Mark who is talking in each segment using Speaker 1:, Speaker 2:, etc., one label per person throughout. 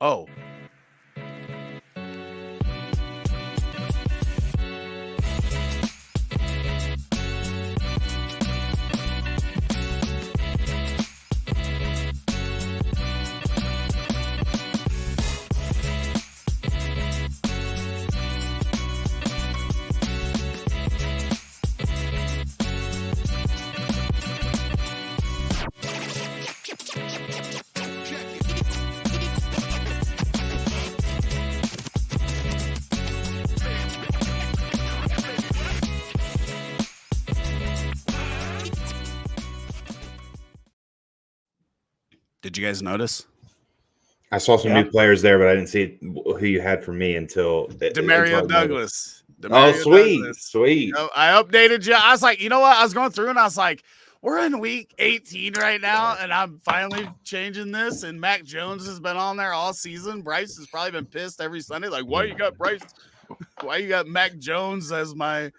Speaker 1: Oh. Did you guys notice?
Speaker 2: I saw some new players there, but I didn't see who you had for me until
Speaker 1: Demario Douglas.
Speaker 2: Sweet.
Speaker 1: You know, I updated you. I was like, you know what? I was going through and I was like, we're in week 18 right now, and I'm finally changing this. And Mac Jones has been on there all season. Bryce has probably been pissed every Sunday. Like, why you got Bryce? Why you got Mac Jones as my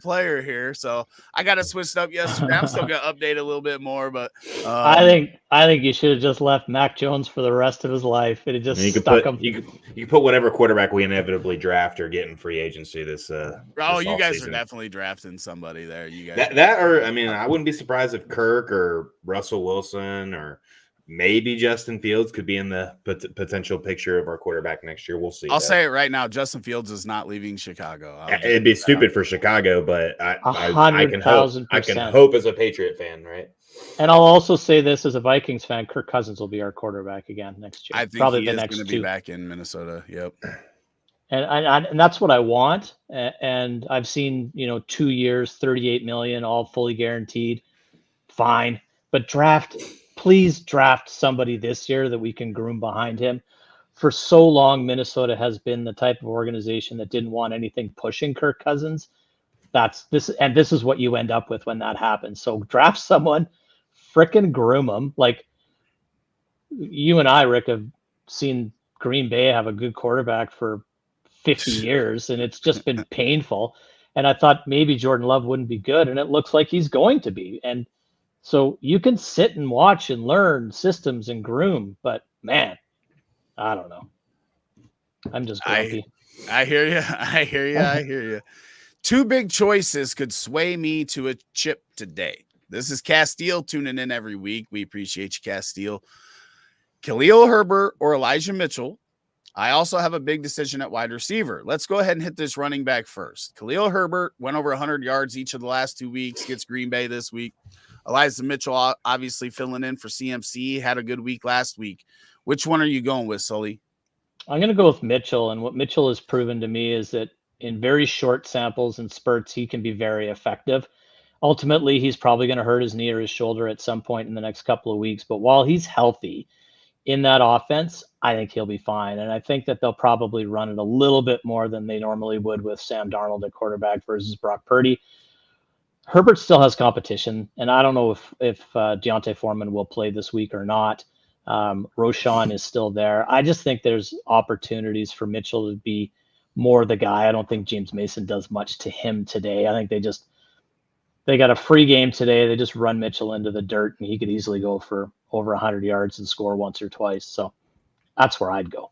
Speaker 1: player here? So I got it switched up yesterday. I'm still gonna update a little bit more, but
Speaker 3: I think you should have just left Mac Jones for the rest of his life. It just stuck him.
Speaker 2: You could put whatever quarterback we inevitably draft or get in free agency this.
Speaker 1: You guys are definitely drafting somebody there. You guys
Speaker 2: I wouldn't be surprised if Kirk or Russell Wilson or maybe Justin Fields could be in the potential picture of our quarterback next year. We'll see.
Speaker 1: I'll say it right now. Justin Fields is not leaving Chicago.
Speaker 2: It'd be stupid for Chicago, but I can hope as a Patriot fan, right?
Speaker 3: And I'll also say this as a Vikings fan: Kirk Cousins will be our quarterback again next year.
Speaker 1: I think probably the next 2. Be back in Minnesota. Yep.
Speaker 3: And that's what I want. And I've seen 2 years, $38 million, all fully guaranteed. Fine, but please draft somebody this year that we can groom behind him. For so long, Minnesota has been the type of organization that didn't want anything pushing Kirk Cousins. This is what you end up with when that happens. So draft someone, frickin' groom them. Like you and I, Rick, have seen Green Bay have a good quarterback for 50 years, and it's just been painful. And I thought maybe Jordan Love wouldn't be good, and it looks like he's going to be. And so you can sit and watch and learn systems and groom, but man, I don't know. I'm just grumpy.
Speaker 1: I hear you. I hear you. 2 big choices could sway me to a chip today. This is Castile tuning in every week. We appreciate you, Castile. Khalil Herbert or Elijah Mitchell. I also have a big decision at wide receiver. Let's go ahead and hit this running back first. Khalil Herbert went over 100 yards each of the last 2 weeks, gets Green Bay this week. Elijah Mitchell obviously filling in for CMC, had a good week last week. Which one are you going with, Sully?
Speaker 3: I'm going to go with Mitchell, and what Mitchell has proven to me is that in very short samples and spurts, he can be very effective. Ultimately, he's probably going to hurt his knee or his shoulder at some point in the next couple of weeks, but while he's healthy in that offense, I think he'll be fine, and I think that they'll probably run it a little bit more than they normally would with Sam Darnold at quarterback versus Brock Purdy. Herbert still has competition, and I don't know if Deontay Foreman will play this week or not. Roschon is still there. I just think there's opportunities for Mitchell to be more the guy. I don't think James Mason does much to him today. I think they got a free game today. They just run Mitchell into the dirt, and he could easily go for over 100 yards and score once or twice. So that's where I'd go.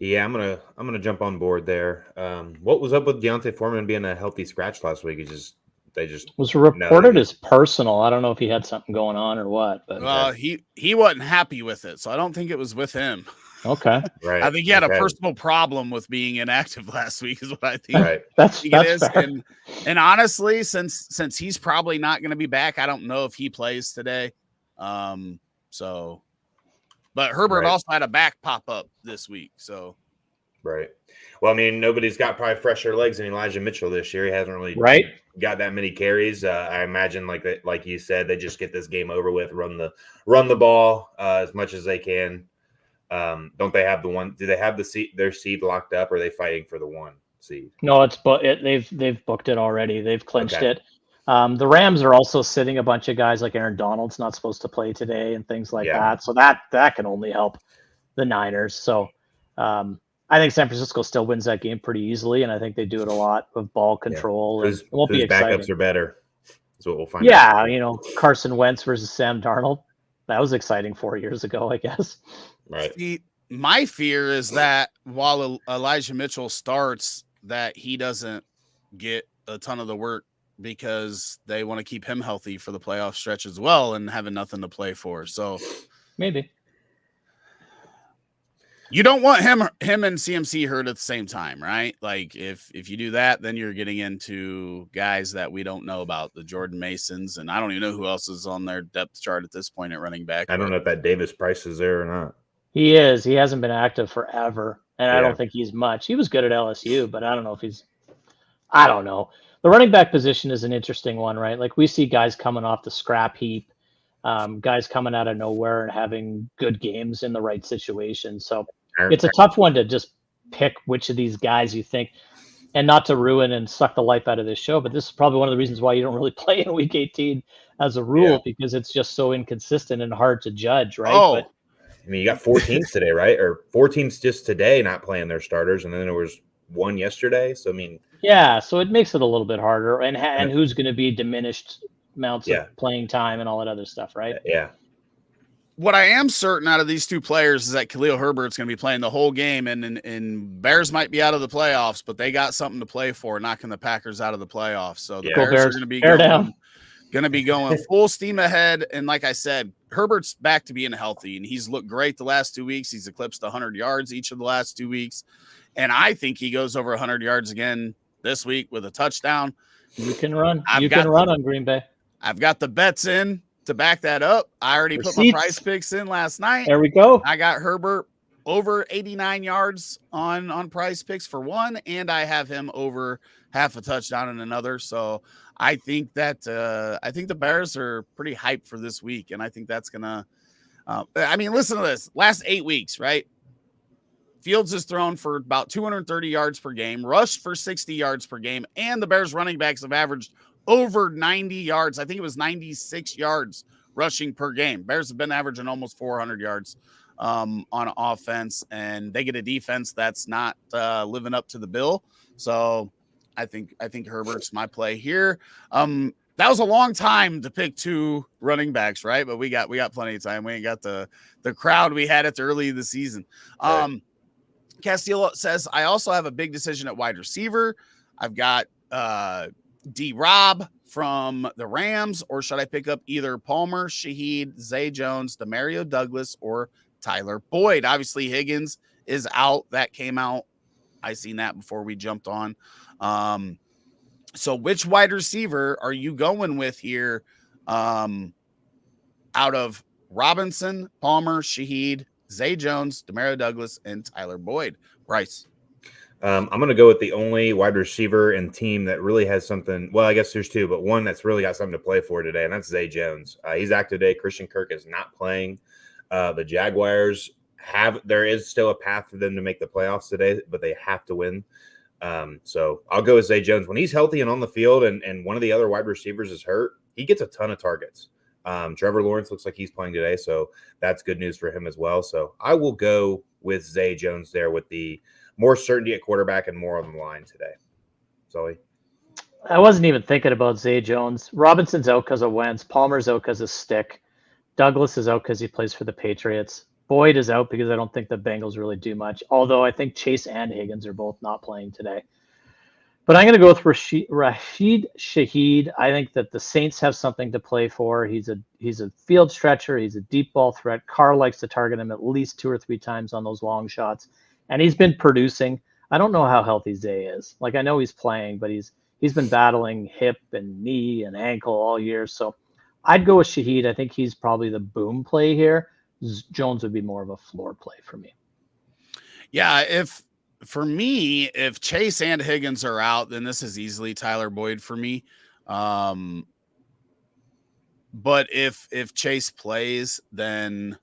Speaker 2: Yeah, I'm gonna jump on board there. What was up with Deontay Foreman being a healthy scratch last week? They just
Speaker 3: was reported as personal. I don't know if he had something going on or what. But
Speaker 1: he wasn't happy with it, so I don't think it was with him.
Speaker 3: Okay,
Speaker 2: right.
Speaker 1: I think he had a personal problem with being inactive last week, is what I think.
Speaker 2: Right,
Speaker 3: that's fair.
Speaker 1: And honestly, since he's probably not going to be back, I don't know if he plays today. But Herbert also had a back pop up this week, so.
Speaker 2: Right. Well, I mean, nobody's got probably fresher legs than Elijah Mitchell this year. He hasn't really got that many carries. I imagine, like you said, they just get this game over with, run the ball as much as they can. Don't they have the one? Do they have their seed locked up, or are they fighting for the 1 seed?
Speaker 3: No, they've booked it already. They've clinched it. The Rams are also sitting a bunch of guys like Aaron Donald's not supposed to play today and things like that. So that can only help the Niners. So I think San Francisco still wins that game pretty easily, and I think they do it a lot with ball control.
Speaker 2: Whose
Speaker 3: be
Speaker 2: backups are better? That's what we'll find out.
Speaker 3: Yeah, Carson Wentz versus Sam Darnold. That was exciting 4 years ago, I guess.
Speaker 2: Right.
Speaker 1: See, my fear is that while Elijah Mitchell starts, that he doesn't get a ton of the work because they want to keep him healthy for the playoff stretch as well and having nothing to play for. So
Speaker 3: maybe
Speaker 1: you don't want him and CMC hurt at the same time, right? Like if you do that, then you're getting into guys that we don't know about, the Jordan Masons, and I don't even know who else is on their depth chart at this point at running back.
Speaker 2: I don't know if that Davis Price is there or not.
Speaker 3: he is. He hasn't been active forever, and I
Speaker 2: Yeah.
Speaker 3: don't think he's much. He was good at LSU, but I don't know if he's. I don't know. The running back position is an interesting one, right? Like we see guys coming off the scrap heap, guys coming out of nowhere and having good games in the right situation. So it's a tough one to just pick which of these guys you think, and not to ruin and suck the life out of this show, but this is probably one of the reasons why you don't really play in week 18 as a rule, because it's just so inconsistent and hard to judge, right?
Speaker 1: Oh,
Speaker 3: but
Speaker 2: I mean, you got 4 teams today, right? Or 4 teams just today not playing their starters, and then there was one yesterday. So I mean,
Speaker 3: yeah, so it makes it a little bit harder, and who's going to be diminished amounts of playing time and all that other stuff, right?
Speaker 2: Yeah.
Speaker 1: What I am certain out of these two players is that Khalil Herbert's going to be playing the whole game, and Bears might be out of the playoffs, but they got something to play for, knocking the Packers out of the playoffs. So the Bears are going to be going full steam ahead. And like I said, Herbert's back to being healthy, and he's looked great the last 2 weeks. He's eclipsed 100 yards each of the last 2 weeks, and I think he goes over 100 yards again this week with a touchdown.
Speaker 3: You can run. You can run on Green Bay.
Speaker 1: I've got the bets in to back that up. I already put my price picks in last night.
Speaker 3: There we go.
Speaker 1: I got Herbert over 89 yards on price picks for one, and I have him over half a touchdown in another. So I think that I think the Bears are pretty hyped for this week, and I think that's gonna I mean, listen to this. Last 8 weeks, right? Fields has thrown for about 230 yards per game, rushed for 60 yards per game, and the Bears running backs have averaged over 90 yards. I think it was 96 yards rushing per game. Bears have been averaging almost 400 yards on offense, and they get a defense that's not living up to the bill. So I think Herbert's my play here. That was a long time to pick 2 running backs, right? But we got plenty of time. We ain't got the crowd we had at the early of the season. Castillo says, I also have a big decision at wide receiver. I've got D-Rob from the Rams, or should I pick up either Palmer, Shaheed, Zay Jones, Demario Douglas, or Tyler Boyd? Obviously, Higgins is out. That came out. I seen that before we jumped on. So which wide receiver are you going with here out of Robinson, Palmer, Shaheed, Zay Jones, Demario Douglas, and Tyler Boyd? Bryce.
Speaker 2: I'm going to go with the only wide receiver and team that really has something. Well, I guess there's 2, but one that's really got something to play for today, and that's Zay Jones. He's active today. Christian Kirk is not playing. The Jaguars there is still a path for them to make the playoffs today, but they have to win. So I'll go with Zay Jones. When he's healthy and on the field and one of the other wide receivers is hurt, he gets a ton of targets. Trevor Lawrence looks like he's playing today, so that's good news for him as well. So I will go with Zay Jones there with the more certainty at quarterback and more on the line today. Sully?
Speaker 3: I wasn't even thinking about Zay Jones. Robinson's out because of Wentz. Palmer's out because of Stick. Douglas is out because he plays for the Patriots. Boyd is out because I don't think the Bengals really do much, although I think Chase and Higgins are both not playing today. But I'm going to go with Rashid Shaheed. I think that the Saints have something to play for. He's a field stretcher. He's a deep ball threat. Carr likes to target him at least 2 or 3 times on those long shots, and he's been producing. I don't know how healthy Zay is. Like, I know he's playing, but he's been battling hip and knee and ankle all year. So I'd go with Shaheed. I think he's probably the boom play here. Jones would be more of a floor play for me.
Speaker 1: Yeah, if Chase and Higgins are out, then this is easily Tyler Boyd for me. But if Chase plays, then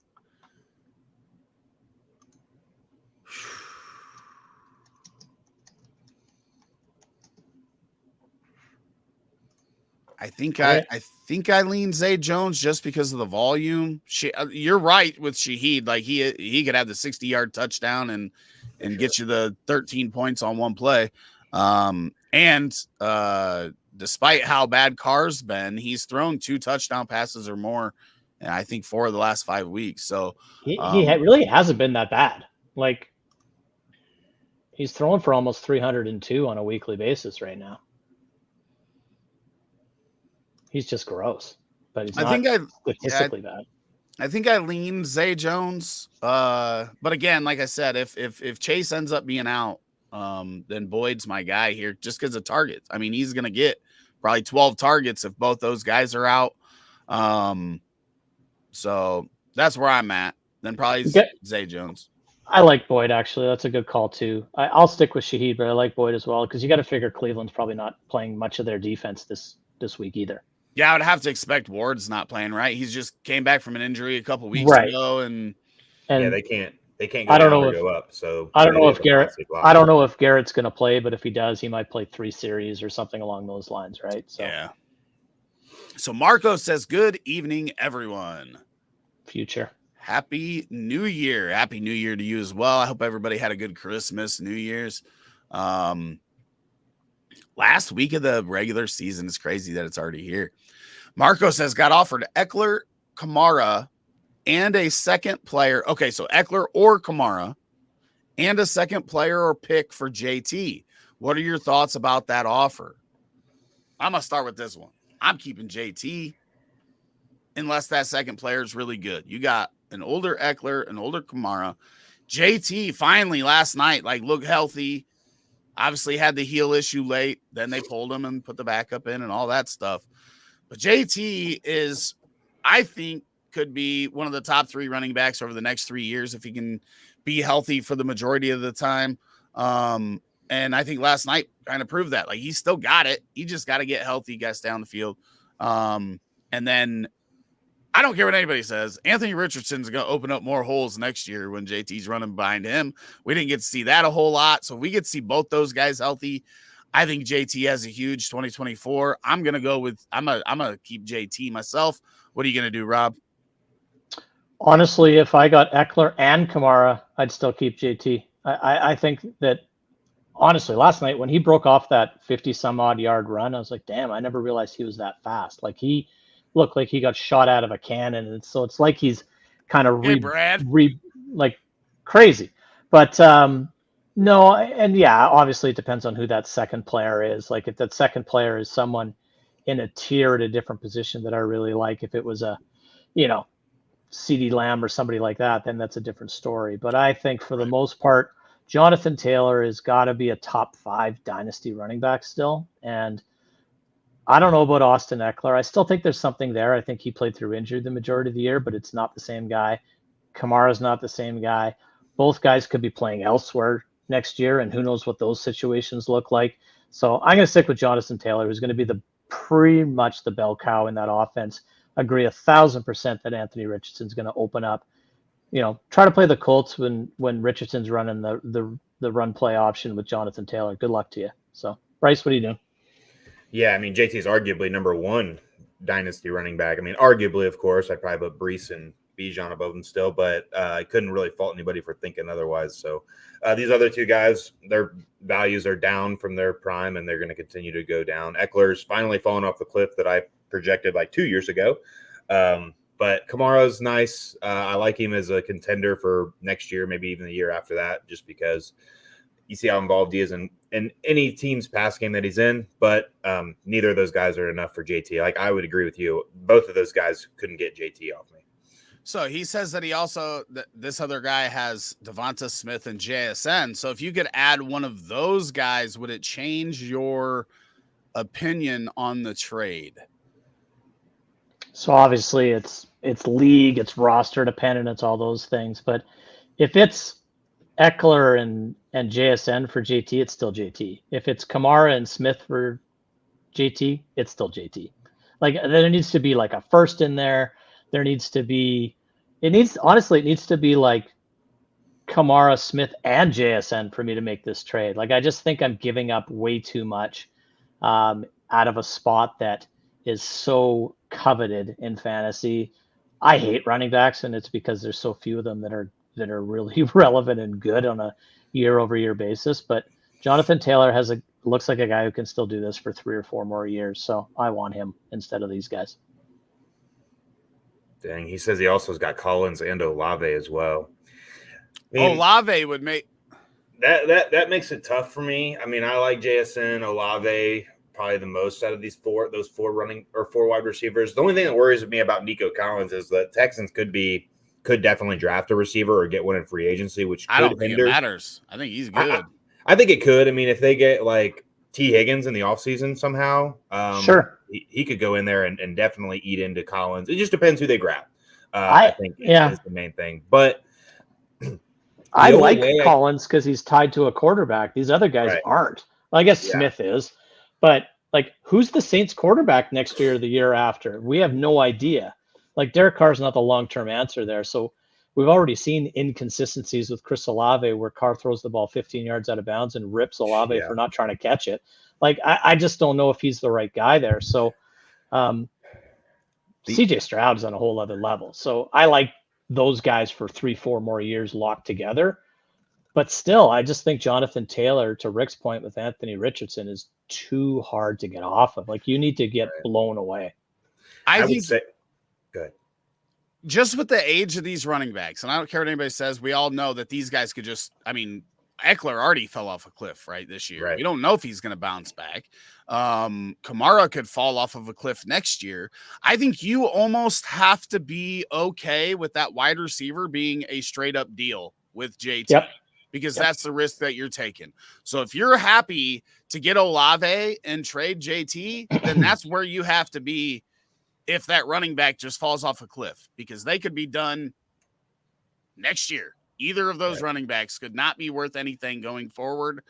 Speaker 1: I think I lean Zay Jones just because of the volume. You're right with Shaheed. Like he could have the 60-yard touchdown and get you the 13 points on one play. Despite how bad Carr's been, he's thrown 2 touchdown passes or more and I think 4 of the last 5 weeks. So
Speaker 3: he really hasn't been that bad. Like, he's throwing for almost 302 on a weekly basis right now. He's just gross, but he's not statistically bad.
Speaker 1: I think I lean Zay Jones. But again, like I said, if Chase ends up being out, then Boyd's my guy here just because of targets. I mean, he's going to get probably 12 targets if both those guys are out. So that's where I'm at. Then probably Zay Jones.
Speaker 3: I like Boyd, actually. That's a good call, too. I'll stick with Shaheed, but I like Boyd as well because you got to figure Cleveland's probably not playing much of their defense this week either.
Speaker 1: Yeah, I would have to expect Ward's not playing, right? He's just came back from an injury a couple weeks ago, and
Speaker 2: yeah, they can't go down or go up. So
Speaker 3: I don't know if Garrett's going to play, but if he does, he might play 3 series or something along those lines, right? So
Speaker 1: yeah. So Marco says, "Good evening, everyone.
Speaker 3: Future.
Speaker 1: Happy New Year. Happy New Year to you as well. I hope everybody had a good Christmas, New Year's. Last week of the regular season is crazy that it's already here." Marco says, "Got offered Eckler, Kamara, and a second player." Okay, so Eckler or Kamara and a second player or pick for JT. What are your thoughts about that offer? I'm going to start with this one. I'm keeping JT unless that second player is really good. You got an older Eckler, an older Kamara. JT finally last night, looked healthy. Obviously had the heel issue late. Then they pulled him and put the backup in and all that stuff. But JT is, I think, could be one of the top 3 running backs over the next 3 years if he can be healthy for the majority of the time. And I think last night kind of proved that. He's still got it. He just got to get healthy, guys down the field. And then I don't care what anybody says. Anthony Richardson's going to open up more holes next year when JT's running behind him. We didn't get to see that a whole lot. So if we get to see both those guys healthy, I think JT has a huge 2024. I'm going to keep JT myself. What are you going to do, Rob?
Speaker 3: Honestly, if I got Eckler and Kamara, I'd still keep JT. I think that, honestly, last night when he broke off that 50-some-odd yard run, I was like, damn, I never realized he was that fast. He looked like he got shot out of a cannon. And so it's like he's kind of crazy. But no, and yeah, obviously it depends on who that second player is. If that second player is someone in a tier at a different position that I really like, if it was a, CeeDee Lamb or somebody like that, then that's a different story. But I think for the most part, Jonathan Taylor has got to be a top 5 dynasty running back still. And I don't know about Austin Eckler. I still think there's something there. I think he played through injury the majority of the year, but it's not the same guy. Kamara's not the same guy. Both guys could be playing elsewhere next year, and who knows what those situations look like. So I'm going to stick with Jonathan Taylor, who's going to be pretty much the bell cow in that offense. Agree 1,000% that Anthony Richardson's going to open up. Try to play the Colts when Richardson's running the run play option with Jonathan Taylor. Good luck to you. So, Bryce, what are you doing?
Speaker 2: Yeah, I mean, JT is arguably number 1 dynasty running back. I mean, arguably, of course, I'd probably put Brees and Bijan above him still, but I couldn't really fault anybody for thinking otherwise. So these other 2 guys, their values are down from their prime, and they're going to continue to go down. Eckler's finally fallen off the cliff that I projected 2 years ago. But Kamara's nice. I like him as a contender for next year, maybe even the year after that, just because you see how involved he is in any team's pass game that he's in. But neither of those guys are enough for JT. I would agree with you. Both of those guys couldn't get JT off me.
Speaker 1: So he says that he also, this other guy has Devonta Smith and JSN. So if you could add one of those guys, would it change your opinion on the trade?
Speaker 3: So obviously it's league, it's roster dependent, it's all those things. But if it's Eckler and JSN for JT, it's still JT. If it's Kamara and Smith for JT, it's still JT. There needs to be a first in there. There needs to be, it needs to be Kamara, Smith, and JSN for me to make this trade. I just think I'm giving up way too much out of a spot that is so coveted in fantasy. I hate running backs, and it's because there's so few of them that are really relevant and good on a year-over-year basis. But Jonathan Taylor looks like a guy who can still do this for 3 or 4 more years. So I want him instead of these guys.
Speaker 2: Dang, he says he also has got Collins and Olave as well. I mean,
Speaker 1: Olave would make
Speaker 2: that makes it tough for me. I mean, I like JSN, Olave probably the most out of those four wide receivers. The only thing that worries me about Nico Collins is that Texans could definitely draft a receiver or get one in free agency, which
Speaker 1: I
Speaker 2: could
Speaker 1: don't think
Speaker 2: hinder.
Speaker 1: it matters. I think he's good.
Speaker 2: I think it could. I mean, if they get like T. Higgins in the offseason somehow,
Speaker 3: sure,
Speaker 2: he could go in there and definitely eat into Collins. It just depends who they grab. I think is the main thing. But
Speaker 3: I like Collins because he's tied to a quarterback. These other guys aren't. Well, I guess Smith is, but like, who's the Saints quarterback next year or the year after? We have no idea. Like, Derek Carr's not the long-term answer there. So we've already seen inconsistencies with Chris Olave where Carr throws the ball 15 yards out of bounds and rips Olave for not trying to catch it. Like, I just don't know if he's the right guy there. So CJ Stroud is on a whole other level. So I like those guys for 3-4 more years locked together. But still, I just think Jonathan Taylor, to Rick's point with Anthony Richardson, is too hard to get off of. Like, you need to get blown away.
Speaker 1: I think
Speaker 2: say, good.
Speaker 1: Just with the age of these running backs, and I don't care what anybody says, we all know that these guys could just, I mean, Eckler already fell off a cliff, right, this year. Right. We don't know if he's going to bounce back. Kamara could fall off of a cliff next year. I think you almost have to be okay with that wide receiver being a straight up deal with JT. Because that's the risk that you're taking. So if you're happy to get Olave and trade JT, then that's where you have to be if that running back just falls off a cliff, because they could be done next year. Either of those running backs could not be worth anything going forward.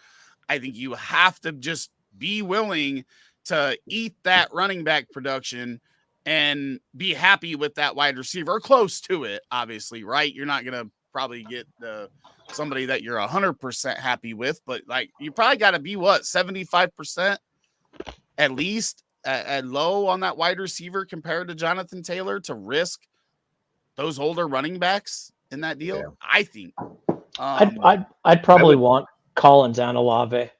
Speaker 1: I think you have to just be willing to eat that running back production and be happy with that wide receiver, or close to it, obviously, right? You're not going to probably get somebody that you're 100% happy with, but like, you probably got to be 75% at least at low on that wide receiver compared to Jonathan Taylor to risk those older running backs in that deal. I think
Speaker 3: I'd probably want Collins and Olave,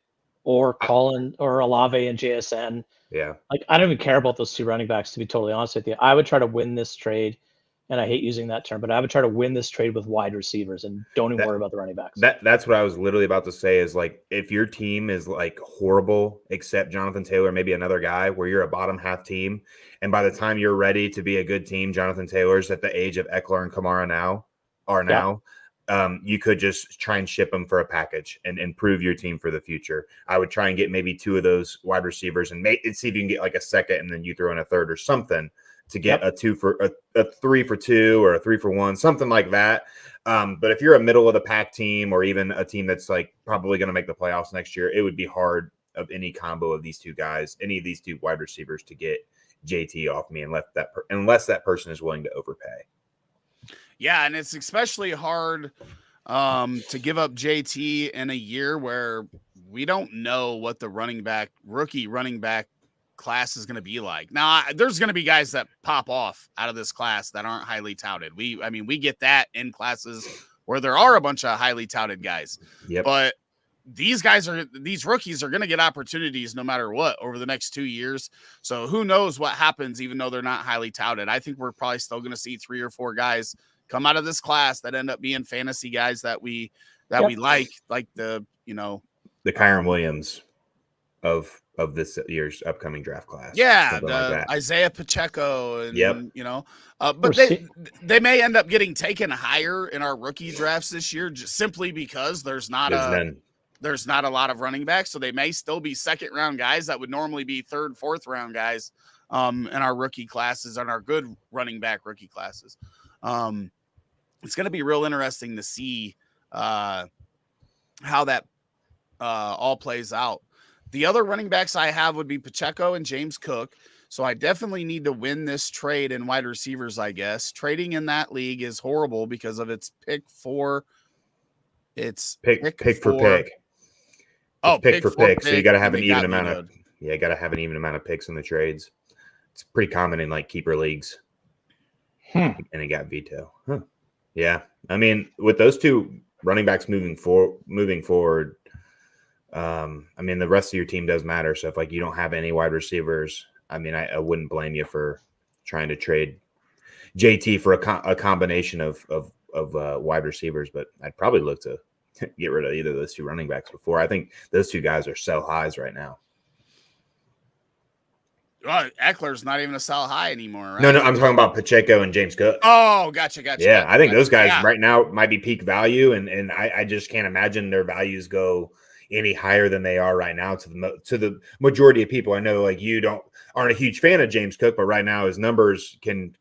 Speaker 3: or Olave and JSN. Like, I don't even care about those two running backs, to be totally honest with you. I would try to win this trade. And I hate using that term, but I would try to win this trade with wide receivers and don't even worry about the running backs.
Speaker 2: That's what I was literally about to say, is like, if your team is like horrible, except Jonathan Taylor, maybe another guy, where you're a bottom half team, and by the time you're ready to be a good team, Jonathan Taylor's at the age of Eckler and Kamara now, you could just try and ship them for a package and improve your team for the future. I would try and get maybe two of those wide receivers and see if you can get like a second, and then you throw in a third or something to get a 3 for 2 or a 3 for 1, something like that. But if you're a middle of the pack team, or even a team that's like probably going to make the playoffs next year, it would be hard of any combo of these two guys, any of these two wide receivers, to get JT off me unless that person is willing to overpay.
Speaker 1: Yeah, and it's especially hard to give up JT in a year where we don't know what the rookie running back class is going to be like. Now, there's going to be guys that pop off out of this class that aren't highly touted. We get that in classes where there are a bunch of highly touted guys. But these rookies are going to get opportunities no matter what over the next 2 years. So who knows what happens, even though they're not highly touted. I think we're probably still going to see 3 or 4 guys come out of this class that end up being fantasy guys that we like the
Speaker 2: Kyron Williams of this year's upcoming draft class.
Speaker 1: Like Isaiah Pacheco and but they may end up getting taken higher in our rookie drafts this year, just simply because there's not a lot of running backs. So they may still be second round guys that would normally be third, fourth round guys in our rookie classes, and our good running back rookie classes. It's going to be real interesting to see how that all plays out. The other running backs I have would be Pacheco and James Cook. So I definitely need to win this trade in wide receivers, I guess. Trading in that league is horrible because of its pick for pick.
Speaker 2: So you got to have an even amount of picks in the trades. It's pretty common in like keeper leagues. And it got veto. Yeah. I mean, with those two running backs moving forward, the rest of your team does matter. So if like you don't have any wide receivers, I wouldn't blame you for trying to trade JT for a combination of wide receivers, but I'd probably look to get rid of either of those two running backs before. I think those two guys are sell highs right now.
Speaker 1: Well, Eckler's not even a sell high anymore, right?
Speaker 2: No, I'm talking about Pacheco and James Cook.
Speaker 1: Oh, gotcha.
Speaker 2: Yeah, I think those guys right now might be peak value, and I just can't imagine their values go any higher than they are right now to the majority of people. I know like you aren't a huge fan of James Cook, but right now his numbers can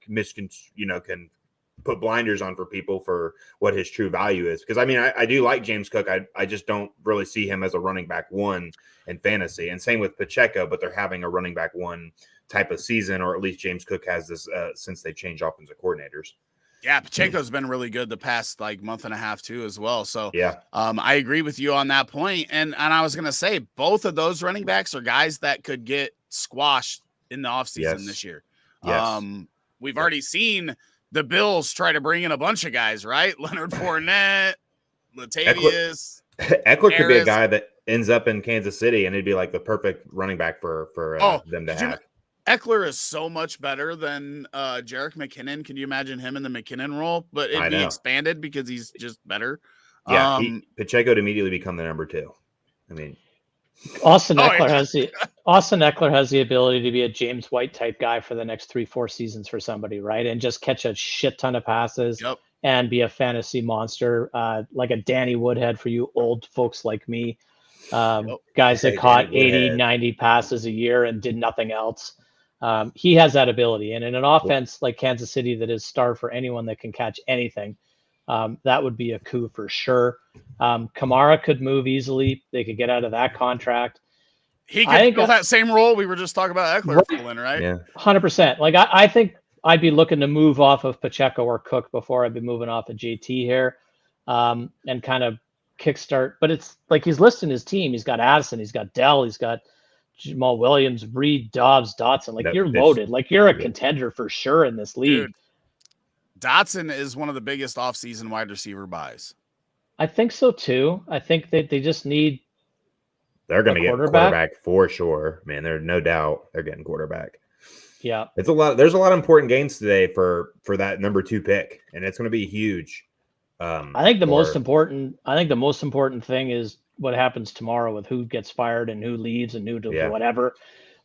Speaker 2: put blinders on for people for what his true value is. Because I mean, I do like James Cook. I just don't really see him as a running back one in fantasy. And same with Pacheco, but they're having a running back one type of season, or at least James Cook has this since they changed offensive coordinators.
Speaker 1: Yeah, Pacheco's been really good the past like month and a half too as well. So
Speaker 2: yeah,
Speaker 1: I agree with you on that point. And I was gonna say both of those running backs are guys that could get squashed in the offseason this year.
Speaker 2: Yes.
Speaker 1: We've already seen the Bills try to bring in a bunch of guys, right? Leonard Fournette, Latavius.
Speaker 2: Eckler could be a guy that ends up in Kansas City, and it'd be like the perfect running back for them to have.
Speaker 1: Eckler is so much better than Jerick McKinnon. Can you imagine him in the McKinnon role? But it'd be expanded because he's just better.
Speaker 2: Yeah, Pacheco would immediately become the number 2. I mean,
Speaker 3: Austin Eckler has the ability to be a James White type guy for the next 3-4 seasons for somebody, right? And just catch a shit ton of passes and be a fantasy monster, like a Danny Woodhead for you old folks like me. Guys that caught 80, 90 passes a year and did nothing else. He has that ability. And in an offense like Kansas City that is starved for anyone that can catch anything, that would be a coup for sure. Kamara could move easily. They could get out of that contract.
Speaker 1: He could fill that same role we were just talking about Eckler filling, right?
Speaker 3: Yeah, 100%. Like I think I'd be looking to move off of Pacheco or Cook before I'd be moving off of JT here, and kind of kickstart. But it's like he's listing his team. He's got Addison. He's got Dell. He's got Jamal Williams, Reed, Dobbs, Dotson. Like you're loaded. Like you're a contender for sure in this league. Dude,
Speaker 1: Dotson is one of the biggest offseason wide receiver buys.
Speaker 3: I think so too. I think that they just need.
Speaker 2: They're going to get quarterback for sure, man. There's no doubt they're getting quarterback.
Speaker 3: Yeah,
Speaker 2: it's a lot. There's a lot of important games today for that number 2 pick, and it's going to be huge.
Speaker 3: I think the most important thing is what happens tomorrow with who gets fired and who leaves and who does whatever.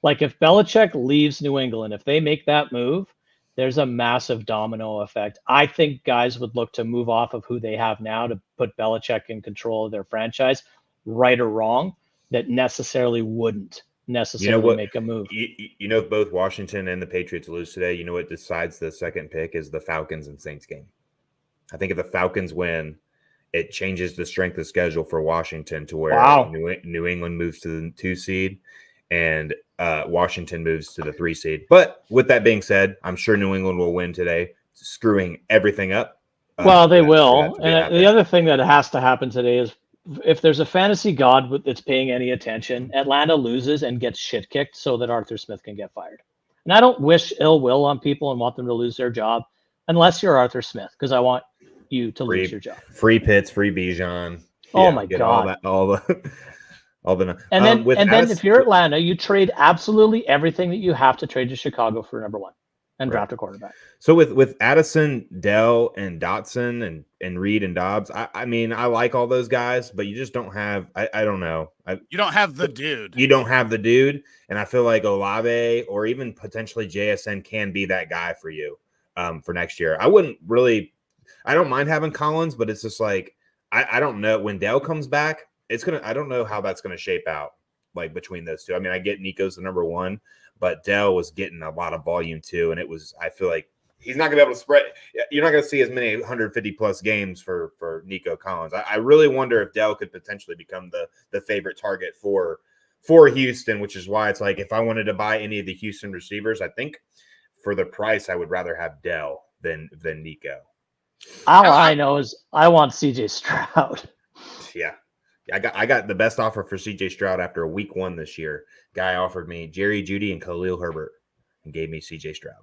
Speaker 3: Like if Belichick leaves New England, if they make that move, there's a massive domino effect. I think guys would look to move off of who they have now to put Belichick in control of their franchise, right or wrong, that necessarily wouldn't necessarily make a move.
Speaker 2: If both Washington and the Patriots lose today, you know what decides the second pick is the Falcons and Saints game. I think if the Falcons win, it changes the strength of schedule for Washington to where New England moves to the 2 seed and Washington moves to the 3 seed. But with that being said, I'm sure New England will win today, screwing everything up.
Speaker 3: Well, they will. And the other thing that has to happen today is if there's a fantasy god that's paying any attention, Atlanta loses and gets shit kicked so that Arthur Smith can get fired. And I don't wish ill will on people and want them to lose their job unless you're Arthur Smith, because I want you to lose your job.
Speaker 2: Free Pitts, free Bijan.
Speaker 3: Oh my God.
Speaker 2: And
Speaker 3: then if you're Atlanta, you trade absolutely everything that you have to trade to Chicago for number 1 and draft a quarterback.
Speaker 2: So with Addison, Dell, and Dotson and Reed and Dobbs, I mean, I like all those guys, but you just don't have, I don't know.
Speaker 1: You don't have the dude.
Speaker 2: You don't have the dude. And I feel like Olave or even potentially JSN can be that guy for you for next year. I don't mind having Collins, but it's just like, I don't know when Dell comes back, I don't know how that's going to shape out like between those two. I mean, I get Nico's the number 1, but Dell was getting a lot of volume too. And I feel like he's not going to be able to spread. You're not going to see as many 150 plus games for Nico Collins. I really wonder if Dell could potentially become the favorite target for Houston, which is why it's like, if I wanted to buy any of the Houston receivers, I think for the price, I would rather have Dell than Nico.
Speaker 3: All I know is I want CJ Stroud.
Speaker 2: Yeah. I got the best offer for CJ Stroud after week 1 this year. Guy offered me Jerry Jeudy and Khalil Herbert and gave me CJ Stroud.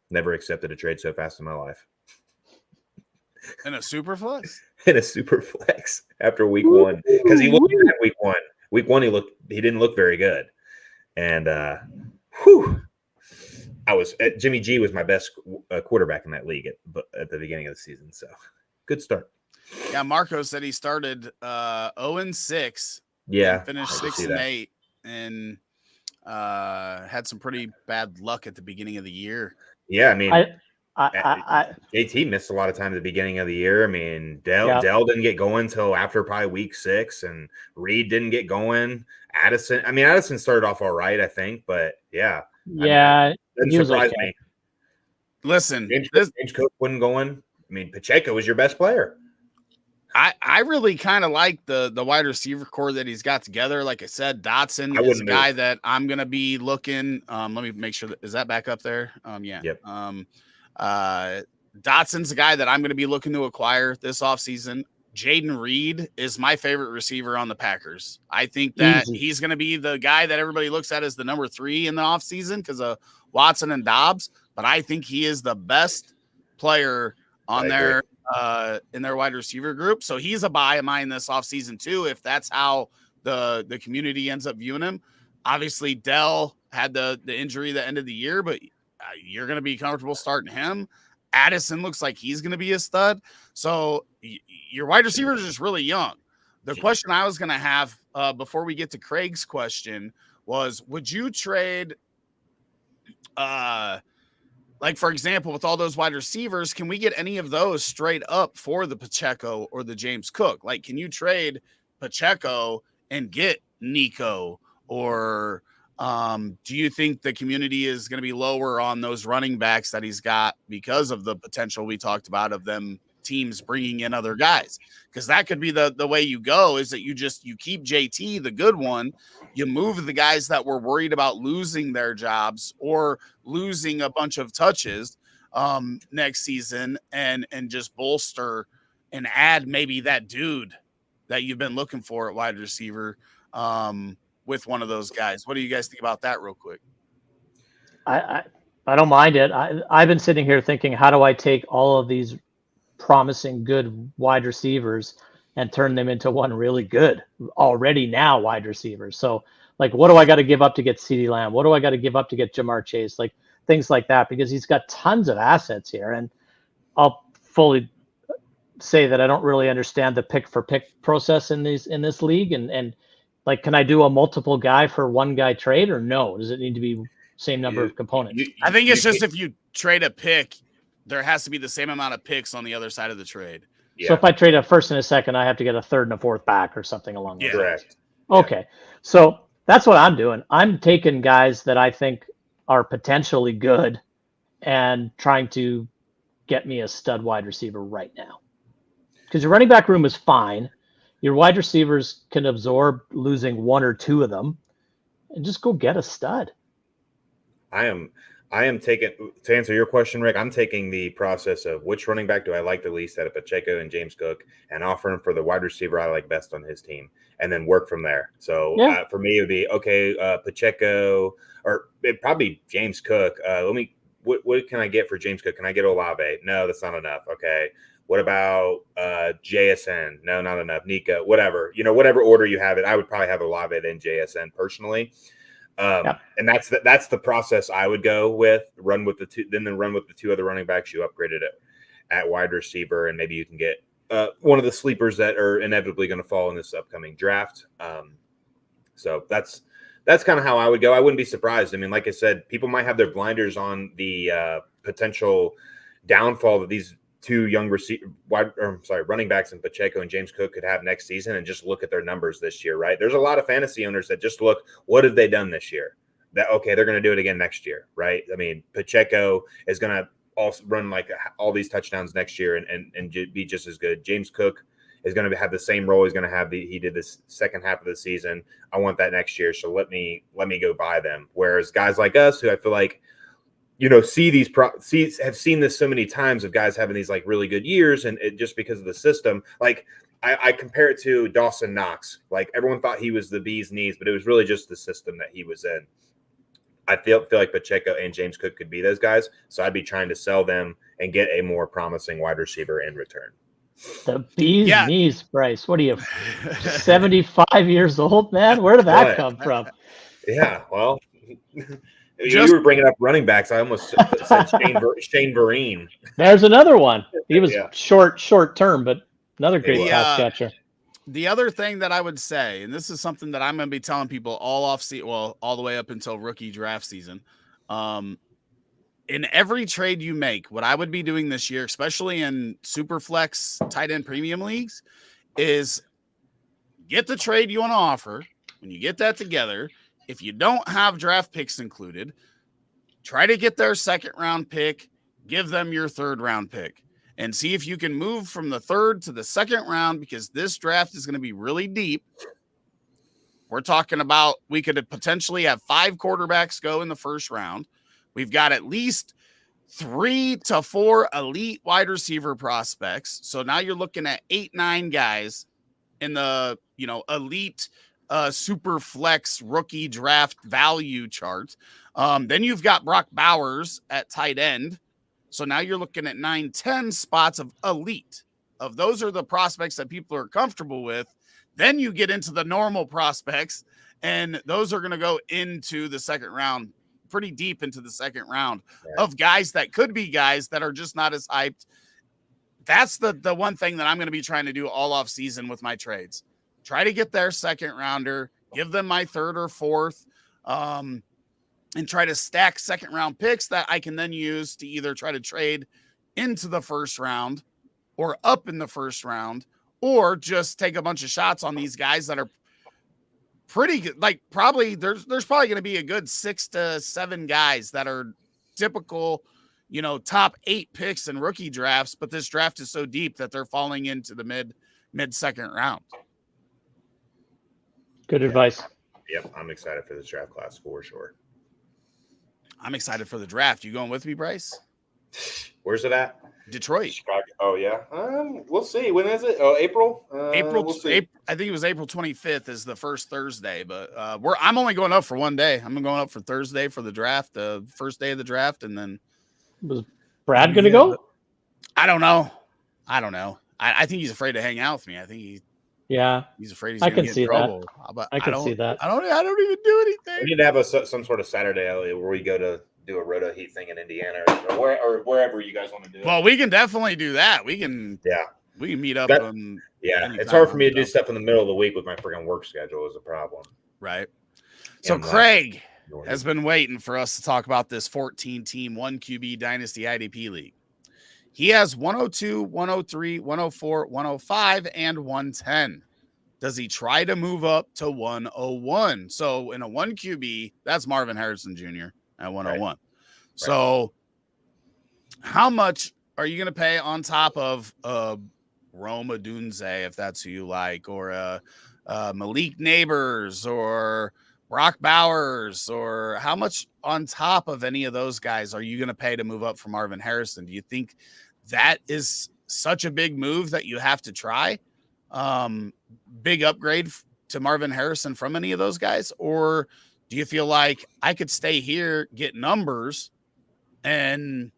Speaker 2: Never accepted a trade so fast in my life.
Speaker 1: In a super flex?
Speaker 2: In a super flex after week 1. Because he looked good week 1. Week 1 he didn't look very good. And Jimmy G was my best quarterback in that league at the beginning of the season. So good start.
Speaker 1: Yeah, Marco said he started 0-6.
Speaker 2: Yeah,
Speaker 1: finished 6-8, and had some pretty bad luck at the beginning of the year.
Speaker 2: Yeah, I mean,
Speaker 3: I
Speaker 2: JT missed a lot of time at the beginning of the year. I mean, Dell didn't get going until after probably week 6, and Reed didn't get going. Addison started off all right, I think, but yeah,
Speaker 3: it
Speaker 2: didn't surprise me.
Speaker 1: Listen,
Speaker 2: James Cook wasn't going. I mean, Pacheco was your best player.
Speaker 1: I really kind of like the wide receiver core that he's got together. Like I said, Dotson is a guy that I'm gonna be looking. Let me make sure is that back up there? Yeah.
Speaker 2: Yep.
Speaker 1: Dotson's a guy that I'm gonna be looking to acquire this offseason. Jaden Reed is my favorite receiver on the Packers. I think that he's gonna be the guy that everybody looks at as the number 3 in the offseason because of Watson and Dobbs, but I think he is the best player on their in their wide receiver group. So he's a buy of mine this offseason too, if that's how the community ends up viewing him. Obviously, Dell had the injury that ended the year, but you're going to be comfortable starting him. Addison looks like he's going to be a stud. So your wide receivers are just really young. The question I was going to have before we get to Craig's question was, would you trade like, for example, with all those wide receivers, can we get any of those straight up for the Pacheco or the James Cook? Like, can you trade Pacheco and get Nico? Or do you think the community is going to be lower on those running backs that he's got because of the potential we talked about of them teams bringing in other guys? Because that could be the way you go, is that you keep JT, the good one, you move the guys that were worried about losing their jobs or losing a bunch of touches next season, and just bolster and add maybe that dude that you've been looking for at wide receiver with one of those guys. What do you guys think about that real quick?
Speaker 3: I don't mind it. I've been sitting here thinking, how do I take all of these promising good wide receivers and turn them into one really good already now wide receivers? So like, what do I got to give up to get CeeDee Lamb? What do I got to give up to get Jamar Chase? Like things like that, because he's got tons of assets here. And I'll fully say that I don't really understand the pick for pick process in this league. And like, can I do a multiple guy for one guy trade, or no? Does it need to be same number of components?
Speaker 1: I think it's just, if you trade a pick, there has to be the same amount of picks on the other side of the trade.
Speaker 3: Yeah. So if I trade a first and a second, I have to get a third and a fourth back or something along those lines.
Speaker 2: Correct.
Speaker 3: Okay. So that's what I'm doing. I'm taking guys that I think are potentially good and trying to get me a stud wide receiver right now. Because your running back room is fine. Your wide receivers can absorb losing one or two of them, and just go get a stud.
Speaker 2: I am taking, to answer your question, Rick, I'm taking the process of which running back do I like the least out of Pacheco and James Cook, and offer him for the wide receiver I like best on his team, and then work from there. So for me, it would be, Pacheco, or it'd probably James Cook. What can I get for James Cook? Can I get Olave? No, that's not enough. Okay. What about JSN? No, not enough. Nico, whatever. Whatever order you have it, I would probably have Olave then JSN personally. And that's the process I would go with. Run with the two other running backs you upgraded at wide receiver, and maybe you can get one of the sleepers that are inevitably going to fall in this upcoming draft. So that's kind of how I would go. I wouldn't be surprised. I mean, like I said, people might have their blinders on the potential downfall that these two young running backs in Pacheco and James Cook could have next season, and just look at their numbers this year, right? There's a lot of fantasy owners that just look, what have they done this year? They're going to do it again next year, right? I mean, Pacheco is going to also run like all these touchdowns next year and be just as good. James Cook is going to have the same role he's going to have he did this second half of the season. I want that next year, so let me go buy them. Whereas guys like us, who I feel like have seen this so many times of guys having these like really good years, and it just because of the system. Like I compare it to Dawson Knox. Like everyone thought he was the bee's knees, but it was really just the system that he was in. I feel like Pacheco and James Cook could be those guys, so I'd be trying to sell them and get a more promising wide receiver in return.
Speaker 3: The bee's knees, Bryce. What are you, 75 years old, man? Where did that come from?
Speaker 2: Yeah, well, You were bringing up running backs. I almost said Shane Vereen.
Speaker 3: There's another one. He was short term, but another great pass catcher.
Speaker 1: The other thing that I would say, and this is something that I'm going to be telling people all the way up until rookie draft season. In every trade you make, what I would be doing this year, especially in super flex tight end premium leagues, is get the trade you want to offer. When you get that together, if you don't have draft picks included, try to get their second round pick, give them your third round pick, and see if you can move from the third to the second round, because this draft is going to be really deep. We're talking about we could potentially have 5 quarterbacks go in the first round. We've got at least 3 to 4 elite wide receiver prospects. So now you're looking at 8-9 guys in the, elite super flex rookie draft value chart. Then you've got Brock Bowers at tight end. So now you're looking at 9-10 spots of elite. Of those are the prospects that people are comfortable with. Then you get into the normal prospects, and those are going to go into the second round, pretty deep into the second round of guys that could be guys that are just not as hyped. That's the one thing that I'm going to be trying to do all off season with my trades. Try to get their second rounder, give them my third or fourth, and try to stack second round picks that I can then use to either try to trade into the first round or up in the first round, or just take a bunch of shots on these guys that are pretty good. Like probably there's probably going to be a good 6 to 7 guys that are typical, top 8 picks in rookie drafts, but this draft is so deep that they're falling into the mid second round.
Speaker 3: Good advice.
Speaker 2: Yep, I'm excited for this draft class for sure.
Speaker 1: I'm excited for the draft. You going with me, Bryce?
Speaker 2: Where's it at?
Speaker 1: Detroit.
Speaker 2: Chicago. Oh yeah. We'll see. When is it? Oh, April.
Speaker 1: We'll see. I think it was April 25th is the first Thursday, but I'm only going up for one day. I'm going up for Thursday for the draft, the first day of the draft, and then
Speaker 3: was Brad going to go?
Speaker 1: I don't know. I think he's afraid to hang out with me. I think he's afraid he's going to get in trouble. But
Speaker 3: I can see that.
Speaker 1: I don't even do anything.
Speaker 2: We need to have some sort of Saturday where we go to do a RotoHeat thing in Indiana or wherever you guys want to do it.
Speaker 1: Well, we can definitely do that. We can meet up.
Speaker 2: It's hard for me to do stuff in the middle of the week with my freaking work schedule is a problem.
Speaker 1: Right. So Craig has been waiting for us to talk about this 14-team 1 QB Dynasty IDP League. He has 102, 103, 104, 105, and 110. Does he try to move up to 101? So in a 1 QB, that's Marvin Harrison Jr. at 101. Right. So how much are you going to pay on top of Rome Odunze, if that's who you like, or Malik Neighbors or Brock Bowers, or how much on top of any of those guys are you going to pay to move up for Marvin Harrison? Do you think that is such a big move that you have to try? Big upgrade to Marvin Harrison from any of those guys? Or do you feel like I could stay here, get numbers, and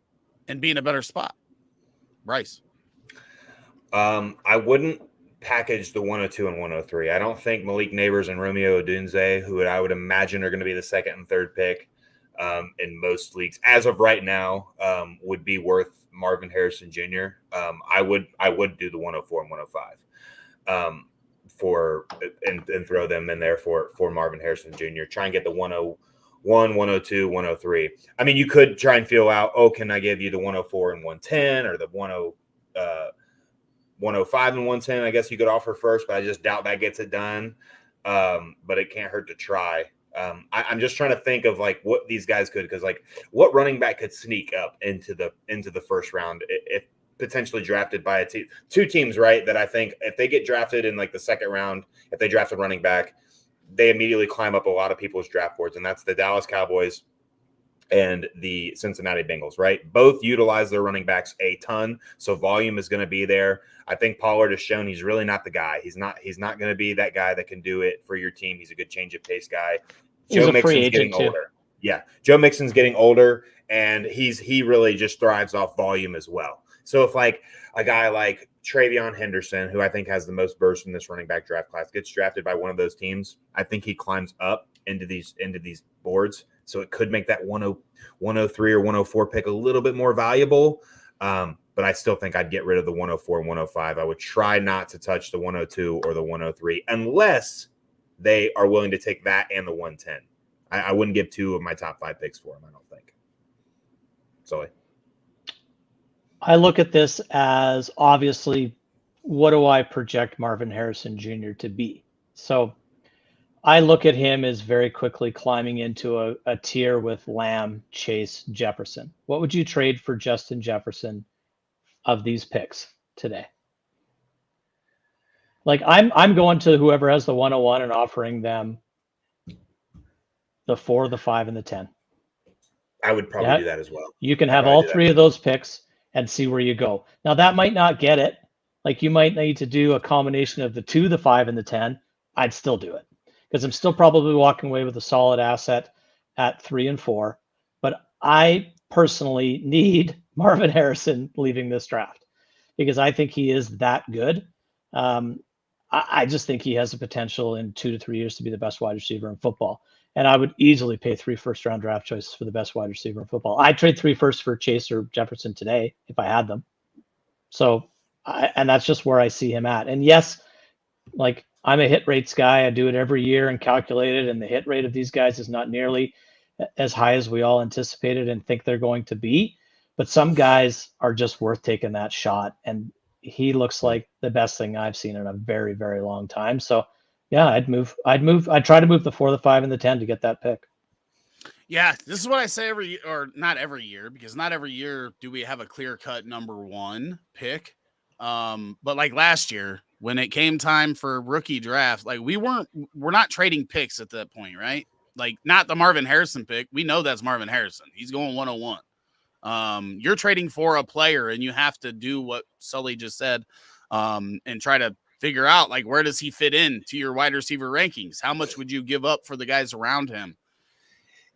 Speaker 1: be in a better spot? Bryce.
Speaker 2: I wouldn't package the 102 and 103. I don't think Malik Neighbors and Romeo Odunze, who I would imagine are going to be the second and third pick in most leagues as of right now, would be worth Marvin Harrison Jr. I would do the 104 and 105 and throw them in there for Marvin Harrison Jr. Try and get the 101, 102, 103. I mean, you could try and feel out, can I give you the 104 and 110 or the 105 and 110? I guess you could offer first, but I just doubt that gets it done. But it can't hurt to try. I'm just trying to think of like what these guys could, because like what running back could sneak up into the first round if potentially drafted by two teams, right? That I think if they get drafted in like the second round, if they draft a running back, they immediately climb up a lot of people's draft boards, and that's the Dallas Cowboys and the Cincinnati Bengals, right? Both utilize their running backs a ton, so volume is going to be there. I think Pollard has shown he's really not the guy. He's not going to be that guy that can do it for your team. He's a good change of pace guy. Joe Mixon's getting older. Yeah, Joe Mixon's getting older, and he really just thrives off volume as well. So if like a guy like Travion Henderson, who I think has the most burst in this running back draft class, gets drafted by one of those teams, I think he climbs up into these boards So it could make that 103 or 104 pick a little bit more valuable. But I still think I'd get rid of the 104 and 105. I would try not to touch the 102 or the 103 unless they are willing to take that and the 110. I wouldn't give 2 of my top 5 picks for him, I don't think. Sully.
Speaker 3: I look at this as, obviously, what do I project Marvin Harrison Jr. to be? So I look at him as very quickly climbing into a tier with Lamb, Chase, Jefferson. What would you trade for Justin Jefferson of these picks today? Like, I'm going to whoever has the 101 and offering them the 4, the 5, and the 10.
Speaker 2: I would probably do that as well.
Speaker 3: You can have all 3 of those picks and see where you go. Now, that might not get it. Like, you might need to do a combination of the 2, the 5, and the 10. I'd still do it because I'm still probably walking away with a solid asset at 3 and 4. But I personally need Marvin Harrison leaving this draft because I think he is that good. I just think he has the potential in 2 to 3 years to be the best wide receiver in football. And I would easily pay 3 first-round draft choices for the best wide receiver in football. I'd trade 3 firsts for Chase or Jefferson today if I had them. So, and that's just where I see him at. And yes, like, I'm a hit rates guy. I do it every year and calculate it. And the hit rate of these guys is not nearly as high as we all anticipated and think they're going to be. But some guys are just worth taking that shot. And he looks like the best thing I've seen in a very, very long time. So, yeah, I'd try to move the 4, the 5, and the 10 to get that pick.
Speaker 1: Yeah, this is what I say every year, or not every year, because not every year do we have a clear-cut number 1 pick. But like last year, when it came time for rookie draft, like we're not trading picks at that point, right? Like, not the Marvin Harrison pick. We know that's Marvin Harrison. He's going 101. You're trading for a player, and you have to do what Sully just said, and try to figure out, like, where does he fit in to your wide receiver rankings? How much would you give up for the guys around him?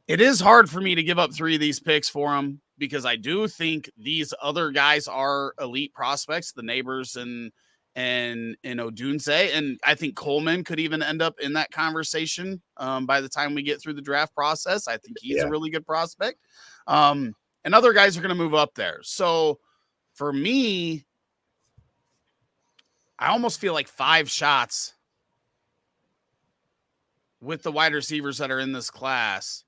Speaker 1: It is hard for me to give up 3 of these picks for him because I do think these other guys are elite prospects, the Neighbors and Odunze. And I think Coleman could even end up in that conversation by the time we get through the draft process. I think he's a really good prospect. And other guys are going to move up there. So for me, I almost feel like 5 shots with the wide receivers that are in this class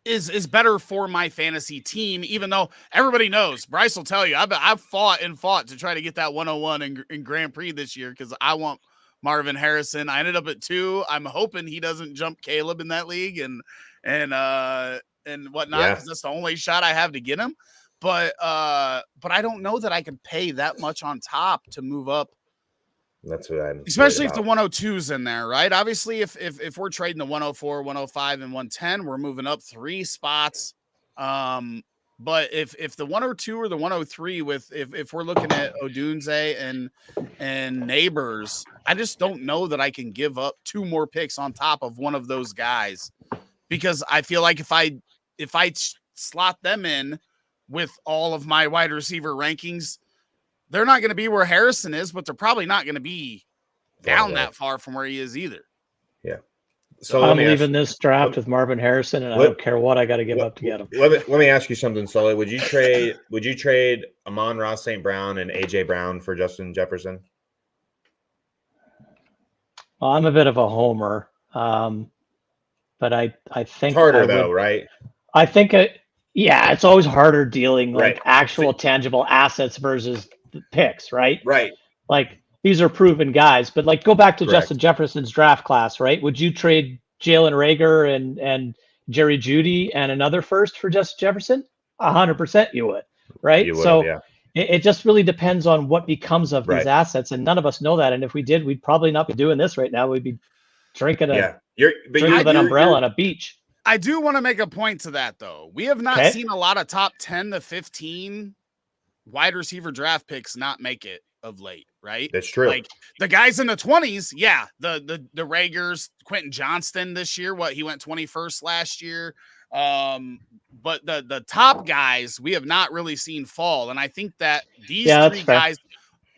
Speaker 1: is better for my fantasy team, even though everybody knows, Bryce will tell you, I've fought to try to get that 101 in Grand Prix this year because I want Marvin Harrison. I ended up at 2. I'm hoping he doesn't jump Caleb in that league and whatnot, because that's the only shot I have to get him. But I don't know that I could pay that much on top to move up.
Speaker 2: That's what I'm,
Speaker 1: especially if the 102 is in there, right? Obviously, if we're trading the 104, 105, and 110, we're moving up 3 spots. But if the 102 or the 103 if we're looking at Odunze and Neighbors, I just don't know that I can give up 2 more picks on top of one of those guys, because I feel like if I slot them in with all of my wide receiver rankings, they're not going to be where Harrison is, but they're probably not going to be down that far from where he is either.
Speaker 2: Yeah.
Speaker 3: So I'm leaving this draft with Marvin Harrison, and I don't care what I got to give up to get him.
Speaker 2: Let me ask you something, Sully. Would you trade Amon-Ra St. Brown and AJ Brown for Justin Jefferson?
Speaker 3: Well, I'm a bit of a homer, but I think
Speaker 2: it's harder though, right?
Speaker 3: I think it's always harder dealing like actual tangible assets versus the picks, right?
Speaker 2: Right.
Speaker 3: Like, these are proven guys, but like, go back to Justin Jefferson's draft class, right? Would you trade Jalen Reagor and Jerry Jeudy and another first for Justin Jefferson? 100% you would, right?
Speaker 2: You would,
Speaker 3: so it just really depends on what becomes of these assets, and none of us know that. And if we did, we'd probably not be doing this right now. We'd be drinking with an umbrella on a beach.
Speaker 1: I do want to make a point to that, though. We have not seen a lot of top 10 to 15 wide receiver draft picks not make it of late, right?
Speaker 2: That's true.
Speaker 1: Like, the guys in the 20s, the Raegers, Quentin Johnston this year, he went 21st last year. But the top guys we have not really seen fall. And I think that these 3 guys,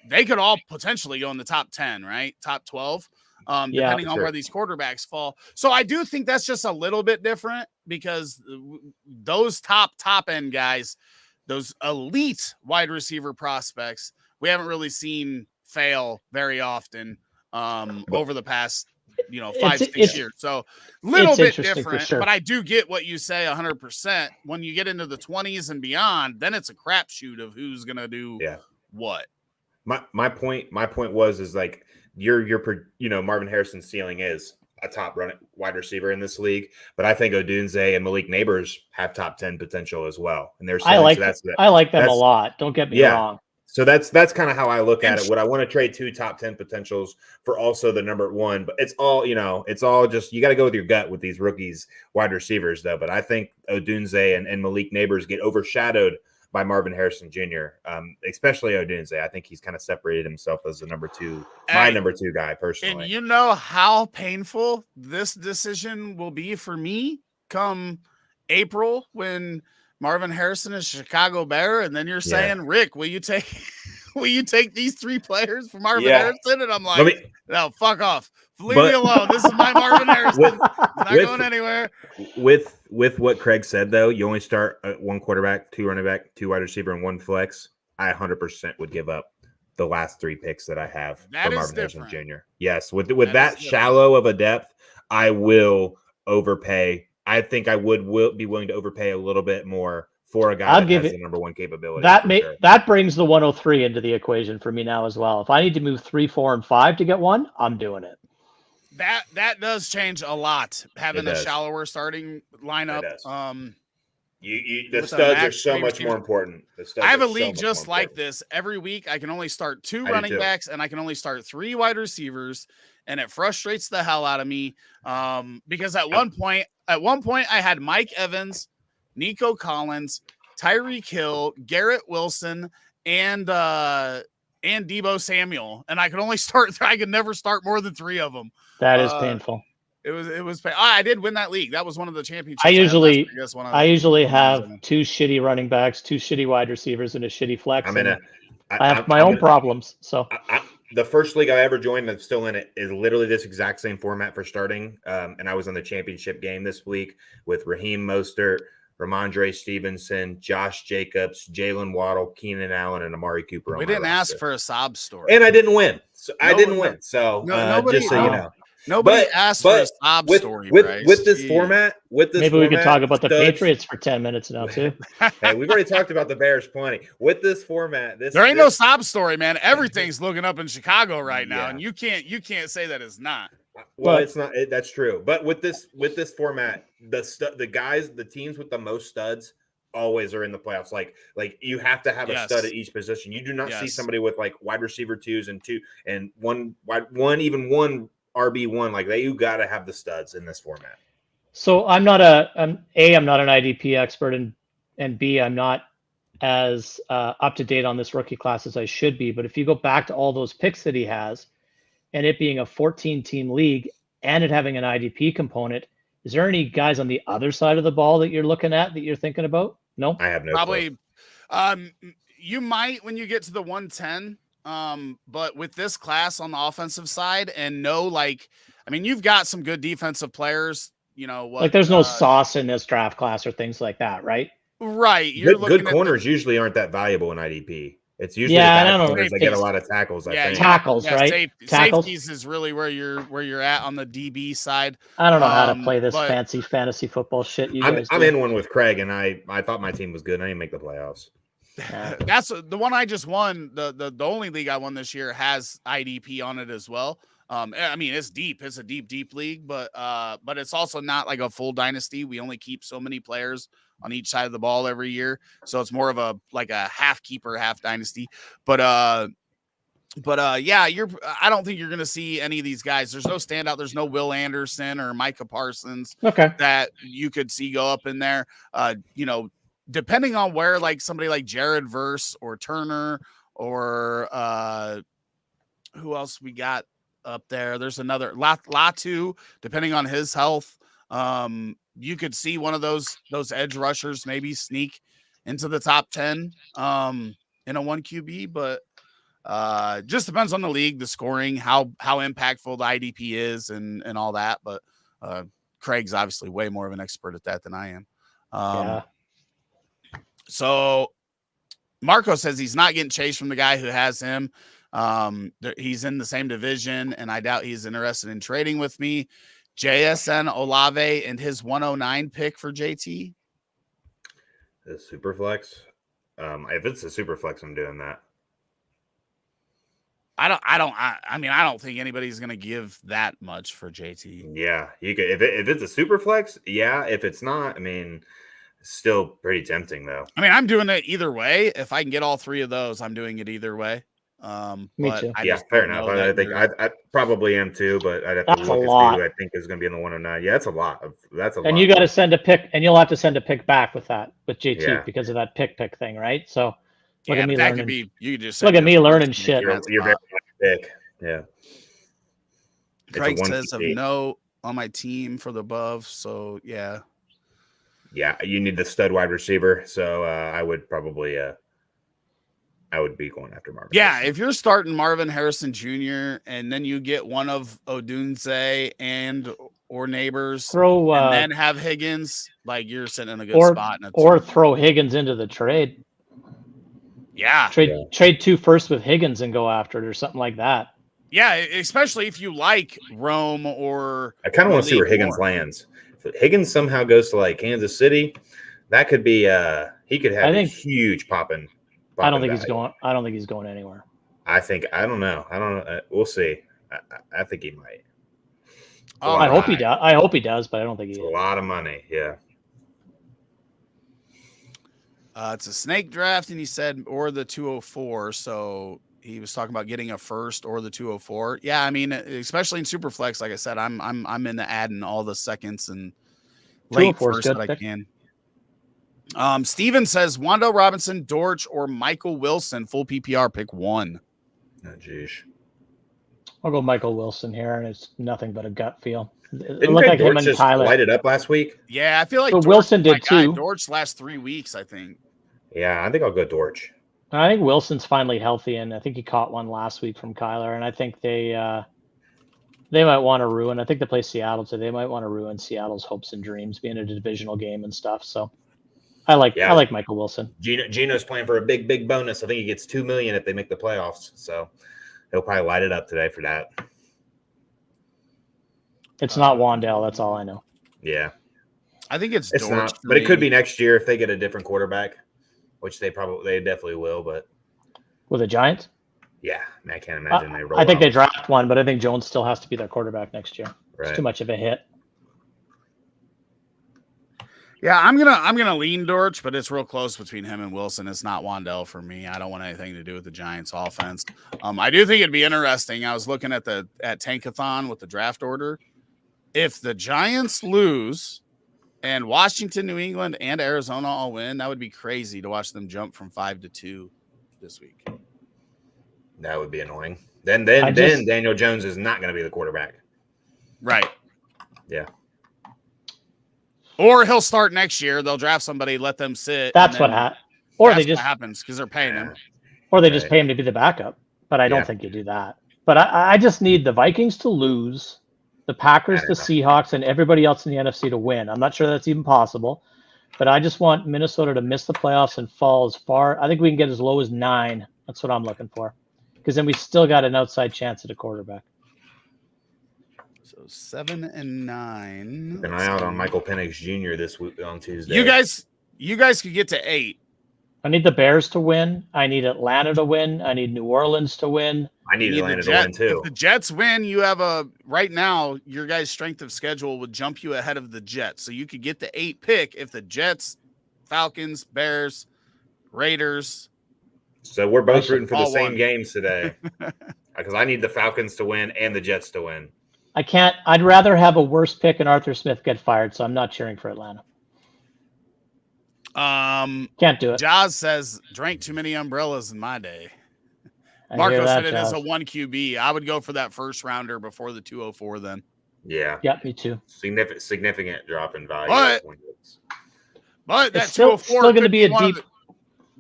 Speaker 1: they could all potentially go in the top 10, right? Top 12. depending on where these quarterbacks fall. So I do think that's just a little bit different because those top end guys, those elite wide receiver prospects, we haven't really seen fail very often over the past 5-6 years. So little bit different, but I do get what you say 100%. When you get into the 20s and beyond, then it's a crapshoot of who's gonna do what.
Speaker 2: My point was like your Marvin Harrison's ceiling is a top wide receiver in this league, but I think Odunze and Malik Neighbors have top 10 potential as well. And
Speaker 3: I like them a lot. Don't get me wrong.
Speaker 2: So that's kind of how I look at it. Would I want to trade 2 top 10 potentials for also the number 1? But it's all just, you got to go with your gut with these rookies wide receivers though. But I think Odunze and Malik Neighbors get overshadowed by Marvin Harrison Jr., especially Odunze. I think he's kind of separated himself as the number 2, my number 2 guy personally.
Speaker 1: And you know how painful this decision will be for me come April when Marvin Harrison is Chicago Bear, and then you're saying, Rick, will you take these 3 players from Marvin Harrison? And I'm like, no, fuck off. Leave me alone. This is my Marvin Harrison. He's not going anywhere.
Speaker 2: With what Craig said, though, you only start 1 quarterback, 2 running back, 2 wide receiver, and 1 flex. I 100% would give up the last 3 picks that I have for Marvin Harrison Jr. Yes, with that shallow of a depth, I will overpay. I think I will be willing to overpay a little bit more for a guy that has the number 1 capability.
Speaker 3: That brings the 103 into the equation for me now as well. If I need to move 3, 4, and 5 to get 1, I'm doing it.
Speaker 1: That does change a lot, having a shallower starting lineup.
Speaker 2: The studs are so much more important.
Speaker 1: I have a league just like this. Every week I can only start 2 running backs and I can only start 3 wide receivers, and it frustrates the hell out of me because at one point I had Mike Evans, Nico Collins, Tyreek Hill, Garrett Wilson, and Deebo Samuel, and I could never start more than 3 of them.
Speaker 3: That is painful.
Speaker 1: It was. I did win that league. That was one of the championships.
Speaker 3: I usually have 2 shitty running backs, 2 shitty wide receivers, and a shitty flex. I have my own problems. So
Speaker 2: the first league I ever joined that's still in it is literally this exact same format for starting. And I was in the championship game this week with Raheem Mostert, Ramondre Stevenson, Josh Jacobs, Jalen Waddle, Keenan Allen, and Amari Cooper.
Speaker 1: We didn't ask for a sob story,
Speaker 2: and I didn't win. So just so you know.
Speaker 1: Nobody asked for a sob story,
Speaker 2: with this format.
Speaker 3: Maybe we could talk about the Patriots for 10 minutes now too.
Speaker 2: Hey, we've already talked about the Bears plenty. With this format,
Speaker 1: there ain't no sob story, man. Everything's looking up in Chicago right now, and you can't say that it's not.
Speaker 2: Well, it's not. That's true. But with this format, the teams with the most studs always are in the playoffs. Like you have to have a stud at each position. You do not see somebody with like wide receiver 2s and 2 and one RB1 like that. You got to have the studs in this format.
Speaker 3: So I'm not an IDP expert, and B, I'm not as up to date on this rookie class as I should be. But if you go back to all those picks that he has, and it being a 14-team league and it having an IDP component, is there any guys on the other side of the ball that you're looking at that you're thinking about? No,
Speaker 2: I have no
Speaker 1: probably. You might when you get to the 110. But with this class on the offensive side and you've got some good defensive players,
Speaker 2: there's
Speaker 3: no sauce in this draft class or things like that, right?
Speaker 1: Right.
Speaker 2: Good corners usually aren't that valuable in IDP. It's usually corners that get a lot of tackles. I think
Speaker 3: tackles, right?
Speaker 1: Safeties is really where you're at on the DB side.
Speaker 3: I don't know how to play this fancy fantasy football shit.
Speaker 2: I'm in one with Craig, and I thought my team was good. I didn't make the playoffs.
Speaker 1: That's the one I just won. The only league I won this year has IDP on it as well. It's deep. It's a deep league, but it's also not like a full dynasty. We only keep so many players on each side of the ball every year, so it's more of a half keeper, half dynasty. But I don't think you're going to see any of these guys. There's no standout. There's no Will Anderson or Micah Parsons that you could see go up in there. Depending on where, like somebody like Jared Verse or Turner or who else we got up there. There's another Latu, depending on his health. You could see one of those edge rushers maybe sneak into the top 10 in a 1 QB, but Just depends on the league, the scoring, how impactful the IDP is, and all that. But Craig's obviously way more of an expert at that than I am.
Speaker 3: Yeah.
Speaker 1: So Marco says he's not getting chased from the guy who has him. He's in the same division, and I doubt he's interested in trading with me. JSN Olave and his 109 pick for JT.
Speaker 2: The super flex. If it's a super flex, I'm doing that.
Speaker 1: I don't think anybody's going to give that much for JT.
Speaker 2: Yeah, you could if it's a super flex. Yeah, if it's not, I mean, still pretty tempting though.
Speaker 1: I mean, I'm doing it either way. If I can get all three of those, I'm doing it either way.
Speaker 3: Me too.
Speaker 2: Yeah, fair enough. I think I probably am too, but I'd have to look and see who I think is going to be in the 109. Yeah, that's a lot.
Speaker 3: And you got to send a pick, and you'll have to send a pick back with JT because of that pick thing, right? So look at me learning.
Speaker 1: You just
Speaker 3: look at me learning shit.
Speaker 2: You're very pick. Yeah.
Speaker 1: Craig says of no on my team for the above. So yeah.
Speaker 2: Yeah, you need the stud wide receiver. So I would probably I would be going after Marvin.
Speaker 1: Yeah,
Speaker 2: Harrison.
Speaker 1: if you're starting Marvin Harrison Jr. and then you get one of Odunze or Neighbors, and then have Higgins, like you're sitting in a good spot.
Speaker 3: Or throw Higgins into the trade.
Speaker 1: Yeah.
Speaker 3: Trade 2 first with Higgins and go after it or something like that.
Speaker 1: Yeah, especially if you like Rome or
Speaker 2: I kind of want to see where Higgins lands. If Higgins somehow goes to like Kansas City, that could be he could have a huge popping.
Speaker 3: I don't think he's going. I don't think he's going anywhere.
Speaker 2: I don't know. We'll see. I think he might.
Speaker 3: I hope he does. I hope he does, but I don't think he.
Speaker 2: A lot of money. Yeah.
Speaker 1: It's a snake draft, and he said or the 204. So he was talking about getting a first or the 204. Yeah, I mean, especially in Superflex, like I said, I'm into adding all the seconds and late first that I can. Steven says Wando Robinson, Dortch, or Michael Wilson, full PPR, pick one.
Speaker 2: Oh, geez.
Speaker 3: I'll go Michael Wilson here, and it's nothing but a gut feel.
Speaker 2: It looked like him and Tyler lighted up last week.
Speaker 1: Yeah, I feel like
Speaker 3: Wilson did too.
Speaker 1: Dortch last 3 weeks, I think.
Speaker 2: Yeah, I think I'll go Dortch.
Speaker 3: I think Wilson's finally healthy, and I think he caught one last week from Kyler, and I think they might want to ruin. I think they play Seattle, so they might want to ruin Seattle's hopes and dreams, being a divisional game and stuff. So I like Michael Wilson.
Speaker 2: Gino's playing for a big bonus. I think he gets $2 million if they make the playoffs. So he'll probably light it up today for that.
Speaker 3: It's not Wandale. That's all I know.
Speaker 2: Yeah,
Speaker 1: I think it's Dortch
Speaker 2: not, but it could be next year if they get a different quarterback, which they definitely will. But
Speaker 3: with the Giants,
Speaker 2: yeah, I can't imagine they roll.
Speaker 3: I think they draft one, but I think Jones still has to be their quarterback next year.
Speaker 2: Right.
Speaker 3: It's too much of a hit.
Speaker 1: Yeah, I'm gonna lean Dortch, but it's real close between him and Wilson. It's not Wandale for me. I don't want anything to do with the Giants offense. I do think it'd be interesting. I was looking at Tankathon with the draft order. If the Giants lose and Washington, New England, and Arizona all win, that would be crazy to watch them jump from 5 to 2 this week.
Speaker 2: That would be annoying. Then Daniel Jones is not going to be the quarterback.
Speaker 1: Right.
Speaker 2: Yeah.
Speaker 1: Or he'll start next year. They'll draft somebody, let them sit.
Speaker 3: That's what happens. Or they just
Speaker 1: happens because they're paying him.
Speaker 3: Or they just pay him to be the backup. But I don't think you do that. But I just need the Vikings to lose, the Packers, the Seahawks, and everybody else in the NFC to win. I'm not sure that's even possible. But I just want Minnesota to miss the playoffs and fall as far. I think we can get as low as 9. That's what I'm looking for. Because then we still got an outside chance at a quarterback.
Speaker 1: So 7 and 9.
Speaker 2: Keep an eye out on Michael Penix Jr. this week on Tuesday.
Speaker 1: You guys could get to 8.
Speaker 3: I need the Bears to win. I need Atlanta to win. I need New Orleans to win.
Speaker 2: I need Atlanta to win too.
Speaker 1: If the Jets win, you have right now, your guys' strength of schedule would jump you ahead of the Jets. So you could get the 8 pick if the Jets, Falcons, Bears, Raiders.
Speaker 2: So we're both rooting for the same games today. Because I need the Falcons to win and the Jets to win.
Speaker 3: I can't. I'd rather have a worse pick and Arthur Smith get fired, so I'm not cheering for Atlanta. Can't do it.
Speaker 1: Jaws says, drank too many umbrellas in my day. Marco said it as a 1 QB. I would go for that first rounder before the 204 then.
Speaker 2: Yeah.
Speaker 3: Yeah, me too.
Speaker 2: Significant drop in value.
Speaker 1: But that
Speaker 3: it's still
Speaker 1: 204
Speaker 3: going to be a deep.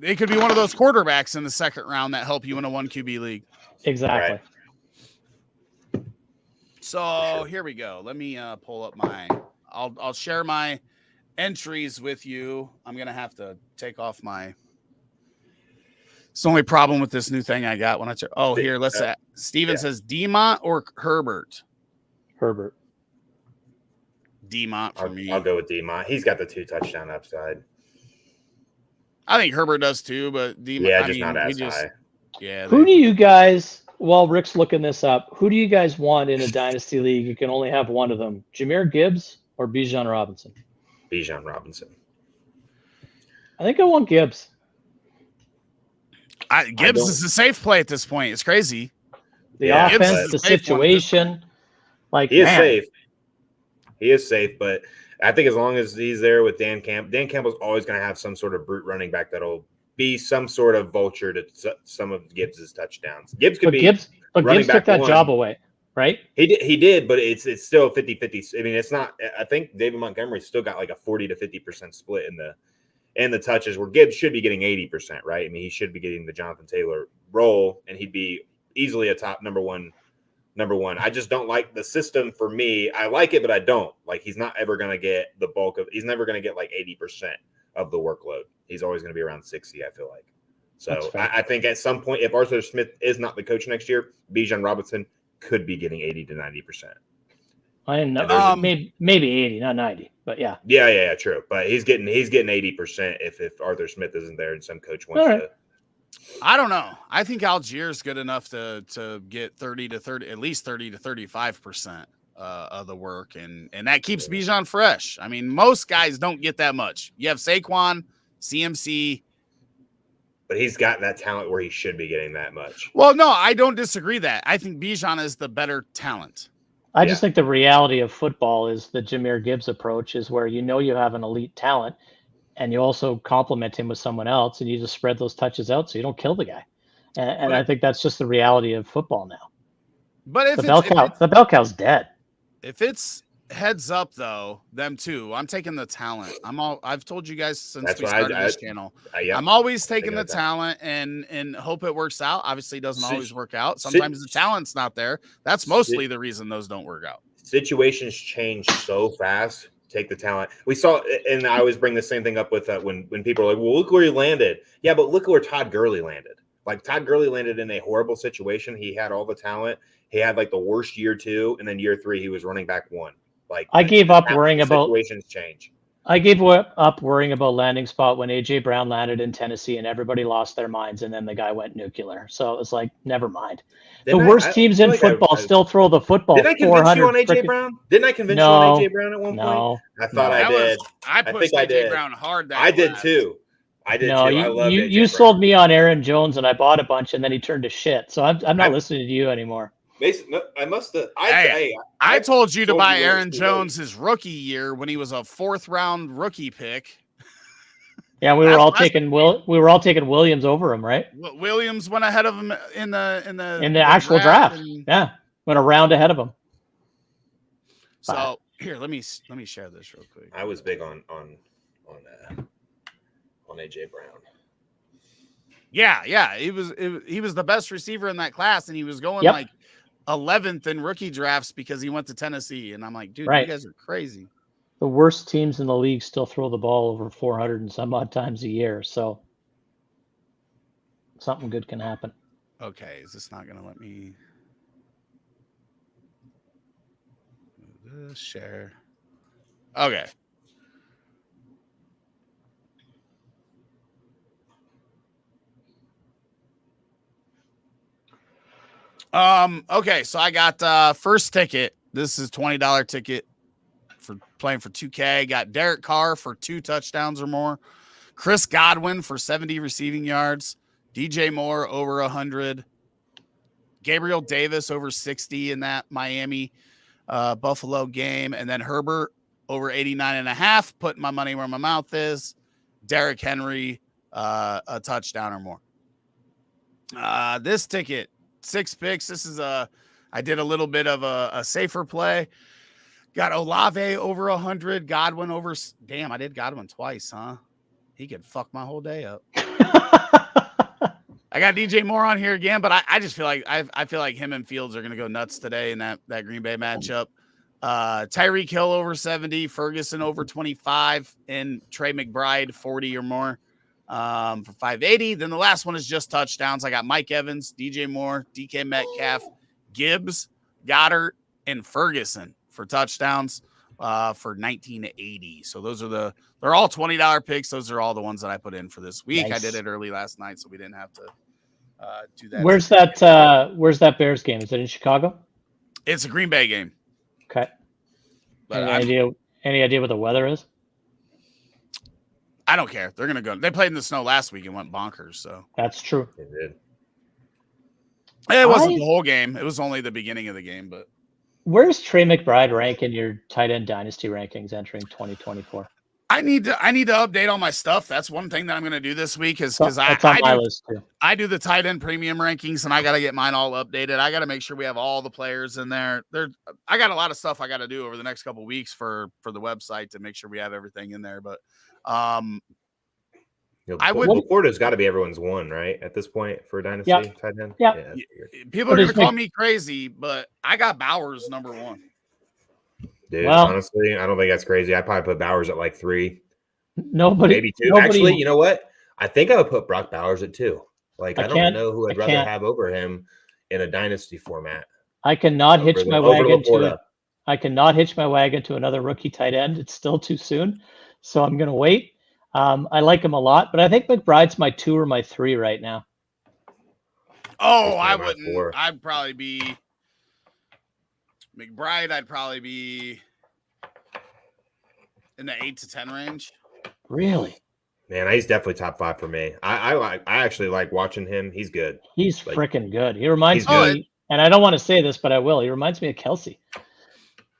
Speaker 1: They could be one of those quarterbacks in the second round that help you in a 1 QB league.
Speaker 3: Exactly.
Speaker 2: Right.
Speaker 1: So here we go. Let me pull up my. I'll share my entries with you. I'm gonna have to take off my. It's the only problem with this new thing I got when I. Here, let's. Steven says Demont or Herbert.
Speaker 3: Herbert.
Speaker 1: Demont for me.
Speaker 2: I'll go with Demont. He's got the 2 touchdown upside.
Speaker 1: I think Herbert does too, but
Speaker 2: Demont, not as high.
Speaker 1: Yeah.
Speaker 3: Who do you guys? While Rick's looking this up, who do you guys want in a dynasty league? You can only have one of them: Jahmyr Gibbs or Bijan Robinson.
Speaker 2: Bijan Robinson.
Speaker 3: I think I want Gibbs.
Speaker 1: Gibbs is a safe play at this point. It's crazy.
Speaker 3: The offense, the situation, like
Speaker 2: he is safe. He is safe, but I think as long as he's there with Dan Campbell's always going to have some sort of brute running back that'll be some sort of vulture to some of Gibbs's touchdowns. Gibbs took
Speaker 3: that job away, right?
Speaker 2: He did, but it's still 50-50. I mean, it's not. I think David Montgomery still got like a 40 to 50% split in the touches, where Gibbs should be getting 80%, right? I mean, he should be getting the Jonathan Taylor role, and he'd be easily a top number one. I just don't like the system for me. I like it, but I don't. Like, he's not ever going to get the bulk of – he's never going to get like 80% of the workload. He's always going to be around 60, I feel like. So I think at some point, if Arthur Smith is not the coach next year, Bijan Robinson could be getting 80 to 90%.
Speaker 3: I didn't know. Maybe 80, not 90, but yeah.
Speaker 2: Yeah, true. But he's getting 80% if Arthur Smith isn't there and some coach wants to.
Speaker 1: I don't know. I think Algiers good enough to get 30 to 30, at least 30 to 35% of the work, and that keeps Bijan fresh. I mean, most guys don't get that much. You have Saquon, CMC,
Speaker 2: but he's got that talent where he should be getting that much.
Speaker 1: Well, no, I don't disagree that. I think Bijan is the better talent.
Speaker 3: I just think the reality of football is the Jahmyr Gibbs approach is where you have an elite talent, and you also complement him with someone else, and you just spread those touches out so you don't kill the guy. And I think that's just the reality of football now.
Speaker 1: But if
Speaker 3: the bell cow's dead.
Speaker 1: If it's heads up though, them too, I'm taking the talent. I've told you guys since we started this channel. I'm always taking the talent and hope it works out. Obviously, it doesn't always work out. Sometimes the talent's not there. That's mostly the reason those don't work out.
Speaker 2: Situations change so fast. Take the talent. We saw, and I always bring the same thing up with when people are like, well, look where he landed. Yeah, but look where Todd Gurley landed. Like, Todd Gurley landed in a horrible situation. He had all the talent. He had like the worst year 2, and then year 3, he was running back 1. Like,
Speaker 3: I gave up worrying about
Speaker 2: situations change.
Speaker 3: I gave up worrying about landing spot when AJ Brown landed in Tennessee and everybody lost their minds, and then the guy went nuclear. So it was like, never mind. The worst teams in football still throw the football.
Speaker 2: Did I convince you on AJ Brown? Didn't I convince you on AJ Brown at one point? I thought I did.
Speaker 1: I pushed AJ Brown hard.
Speaker 2: I did too. I did too. I love AJ
Speaker 3: you sold me on Aaron Jones, and I bought a bunch, and then he turned to shit. So I'm not listening to you anymore.
Speaker 2: I must have.
Speaker 1: I told you to buy Aaron Jones his rookie year when he was a 4th round rookie pick.
Speaker 3: Yeah, we were all taking Williams over him, right?
Speaker 1: Williams went ahead of him in the
Speaker 3: actual draft. Yeah, went a round ahead of him.
Speaker 1: So here, let me share this real quick.
Speaker 2: I was big on AJ Brown.
Speaker 1: Yeah, he was the best receiver in that class, and he was going like 11th in rookie drafts because he went to Tennessee. And I'm like, dude, you guys are crazy.
Speaker 3: The worst teams in the league still throw the ball over 400 and some odd times a year. So something good can happen.
Speaker 1: Okay, is this not going to let me share? Okay. Okay, so I got first ticket. This is $20 ticket for playing for 2K. Got Derek Carr for 2 touchdowns or more. Chris Godwin for 70 receiving yards. DJ Moore over 100. Gabriel Davis over 60 in that Miami Buffalo game. And then Herbert over 89.5. Putting my money where my mouth is. Derrick Henry, a touchdown or more. This ticket, 6 picks. This is I did a little bit of a safer play. Got Olave over 100, Godwin over. Damn, I did Godwin twice, huh? He could fuck my whole day up. I got DJ Moore on here again, but I just feel like I feel like him and Fields are going to go nuts today in that Green Bay matchup. Tyreek Hill over 70, Ferguson over 25, and Trey McBride 40 or more for 580. Then the last one is just touchdowns. I got Mike Evans, DJ Moore, DK Metcalf, Gibbs, Goddard, and Ferguson for touchdowns for 1980. So they're all $20 picks. Those are all the ones that I put in for this week.
Speaker 3: Nice.
Speaker 1: I did it early last night, so we didn't have to do that.
Speaker 3: Where's that Bears game? Is it in Chicago?
Speaker 1: It's a Green Bay game.
Speaker 3: Okay.
Speaker 1: But
Speaker 3: Any idea what the weather is?
Speaker 1: I don't care. They're gonna go. They played in the snow last week and went bonkers. So
Speaker 3: that's true.
Speaker 2: They did.
Speaker 1: It wasn't the whole game. It was only the beginning of the game. But
Speaker 3: where's Trey McBride rank in your tight end dynasty rankings entering 2024?
Speaker 1: I need to update all my stuff. That's one thing that I'm going to do this week is because I do the tight end premium rankings and I got to get mine all updated. I got to make sure we have all the players in there. I got a lot of stuff I got to do over the next couple of weeks for the website to make sure we have everything in there. But
Speaker 2: Laporta's got to be everyone's one, right? At this point for Dynasty tight end.
Speaker 3: Yeah.
Speaker 1: People are going to call me crazy, but I got Bowers number one.
Speaker 2: Dude, honestly, I don't think that's crazy. I'd probably put Bowers at like 3.
Speaker 3: Maybe
Speaker 2: 2. Actually, you know what? I think I would put Brock Bowers at 2. Like, I don't know who I'd rather have over him in a dynasty format.
Speaker 3: I cannot hitch my wagon to another rookie tight end. It's still too soon, so I'm going to wait. I like him a lot, but I think McBride's my 2 or my 3 right now.
Speaker 1: Oh, I wouldn't. I'd probably be McBride. I'd probably be in the 8 to 10 range.
Speaker 3: Really?
Speaker 2: Man, he's definitely top 5 for me. I actually like watching him. He's good.
Speaker 3: He's freaking good. He reminds me, and I don't want to say this, but I will. He reminds me of Kelsey.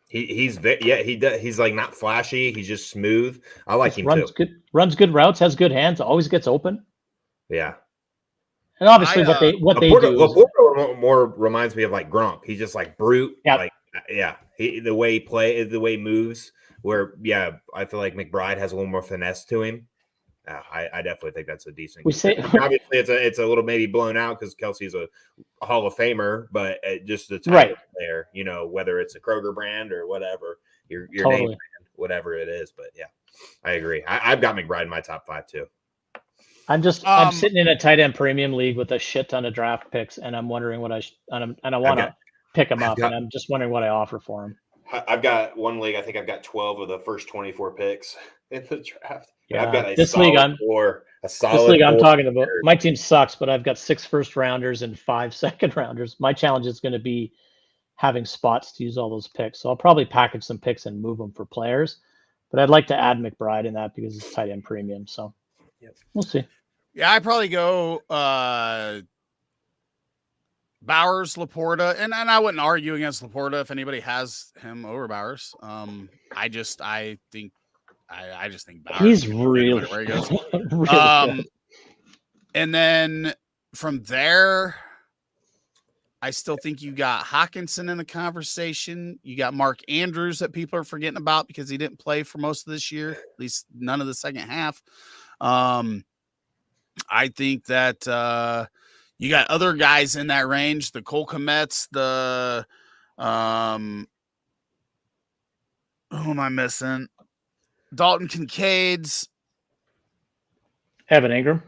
Speaker 2: He does. He's like not flashy. He's just smooth. I like him too.
Speaker 3: Runs good routes, has good hands, always gets open.
Speaker 2: Yeah.
Speaker 3: And obviously, what they do.
Speaker 2: Laporta more reminds me of like Gronk. He's just like brute.
Speaker 3: Yeah.
Speaker 2: The way he plays, the way he moves. Where I feel like McBride has a little more finesse to him. I definitely think that's a decent. Obviously, it's a little maybe blown out because Kelsey's a Hall of Famer, but just the type there, whether it's a Kroger brand or whatever, your name brand, whatever it is. But yeah, I agree. I've got McBride in my top 5 too.
Speaker 3: I'm sitting in a tight end premium league with a shit ton of draft picks, and I'm wondering what I want to pick him up, and I'm just wondering what I offer for him.
Speaker 2: I've got one league. I think I've got 12 of the first 24 picks in the draft.
Speaker 3: Yeah,
Speaker 2: I've got
Speaker 3: this league I'm talking about. My team sucks, but I've got 6 first rounders and 5 second rounders. My challenge is going to be having spots to use all those picks. So I'll probably package some picks and move them for players. But I'd like to add McBride in that because it's tight end premium. So we'll see.
Speaker 1: Yeah, I'd probably go Bowers, Laporta, and I wouldn't argue against Laporta if anybody has him over Bowers. I just think Bowers.
Speaker 3: He's really
Speaker 1: where he goes.
Speaker 3: really good.
Speaker 1: And then from there, I still think you got Hawkinson in the conversation. You got Mark Andrews that people are forgetting about because he didn't play for most of this year, at least none of the second half. I think that you got other guys in that range, the Cole Kmets, who am I missing? Dalton Kincaid's.
Speaker 3: Evan Ingram.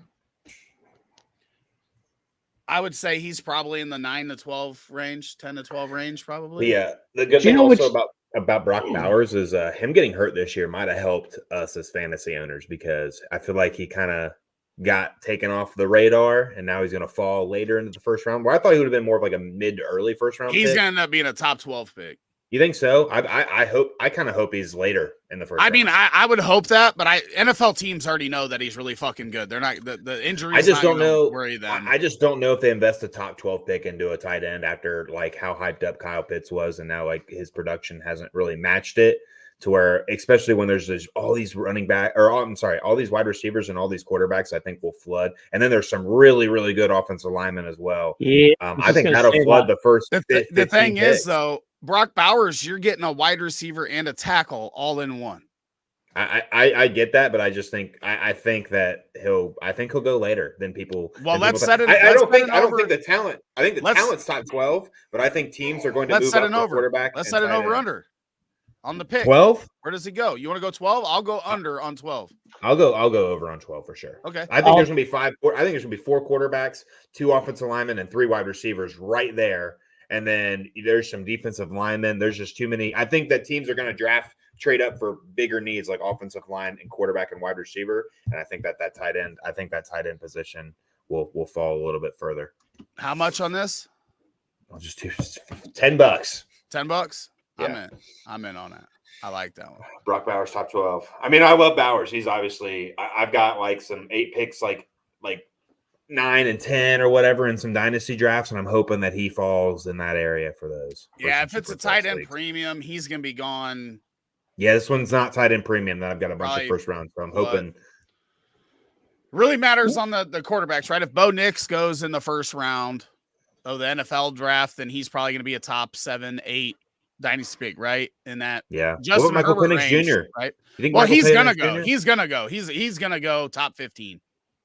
Speaker 1: I would say he's probably in the 9 to 12 range, 10 to 12 range, probably.
Speaker 2: Yeah. The good thing also about Brock Bowers is him getting hurt this year might have helped us as fantasy owners because I feel like he kind of got taken off the radar and now he's going to fall later into the first round. Where I thought he would have been more of like a mid to early first round.
Speaker 1: He's going to end up being a top 12 pick.
Speaker 2: You think so? I kind of hope he's later in the first round.
Speaker 1: I mean, I would hope that, but NFL teams already know that he's really fucking good. They're not the injuries.
Speaker 2: I just don't know.
Speaker 1: Worry them.
Speaker 2: I just don't know if they invest a top 12 pick into a tight end after like how hyped up Kyle Pitts was, and now like his production hasn't really matched it. To where, especially when there's all these all these wide receivers and all these quarterbacks, I think will flood. And then there's some really, really good offensive linemen as well.
Speaker 3: Yeah,
Speaker 2: I think that'll flood the first.
Speaker 1: The thing is, though, Brock Bowers, you're getting a wide receiver and a tackle all in one.
Speaker 2: I get that, but I just think I think he'll go later than people.
Speaker 1: Well,
Speaker 2: let's
Speaker 1: set it.
Speaker 2: I don't think the talent. I think the talent's top 12, but I think teams are going to move up for quarterback.
Speaker 1: Let's set an over under on the pick.
Speaker 2: 12.
Speaker 1: Where does he go? You want to go 12? I'll go under on 12.
Speaker 2: I'll go over on 12 for sure.
Speaker 1: Okay.
Speaker 2: I think there's gonna be 5. I think there's gonna be 4 quarterbacks, 2 offensive linemen, and 3 wide receivers right there. And then there's some defensive linemen. There's just too many. I think that teams are going to trade up for bigger needs like offensive line and quarterback and wide receiver. And I think that tight end position will fall a little bit further.
Speaker 1: How much on this?
Speaker 2: I'll just do $10.
Speaker 1: $10?
Speaker 2: Yeah.
Speaker 1: I'm in on that. I like that one.
Speaker 2: Brock Bowers, top 12. I mean, I love Bowers. He's obviously I've got like some 8 picks, like 9 and 10 or whatever in some dynasty drafts, and I'm hoping that he falls in that area for those.
Speaker 1: Yeah, if it's a tight end premium, he's gonna be gone.
Speaker 2: Yeah, this one's not tight end premium. That I've got a bunch of first rounds, so I'm hoping.
Speaker 1: Really matters on the quarterbacks, right? If Bo Nix goes in the first round of the NFL draft, then he's probably gonna be a top 7, 8 dynasty pick, right? In that,
Speaker 2: yeah.
Speaker 1: Justin
Speaker 2: Michael
Speaker 1: Herbert
Speaker 2: Penix
Speaker 1: range,
Speaker 2: Jr.
Speaker 1: right?
Speaker 2: Well,
Speaker 1: he's gonna go. He's gonna go. He's gonna go top 15.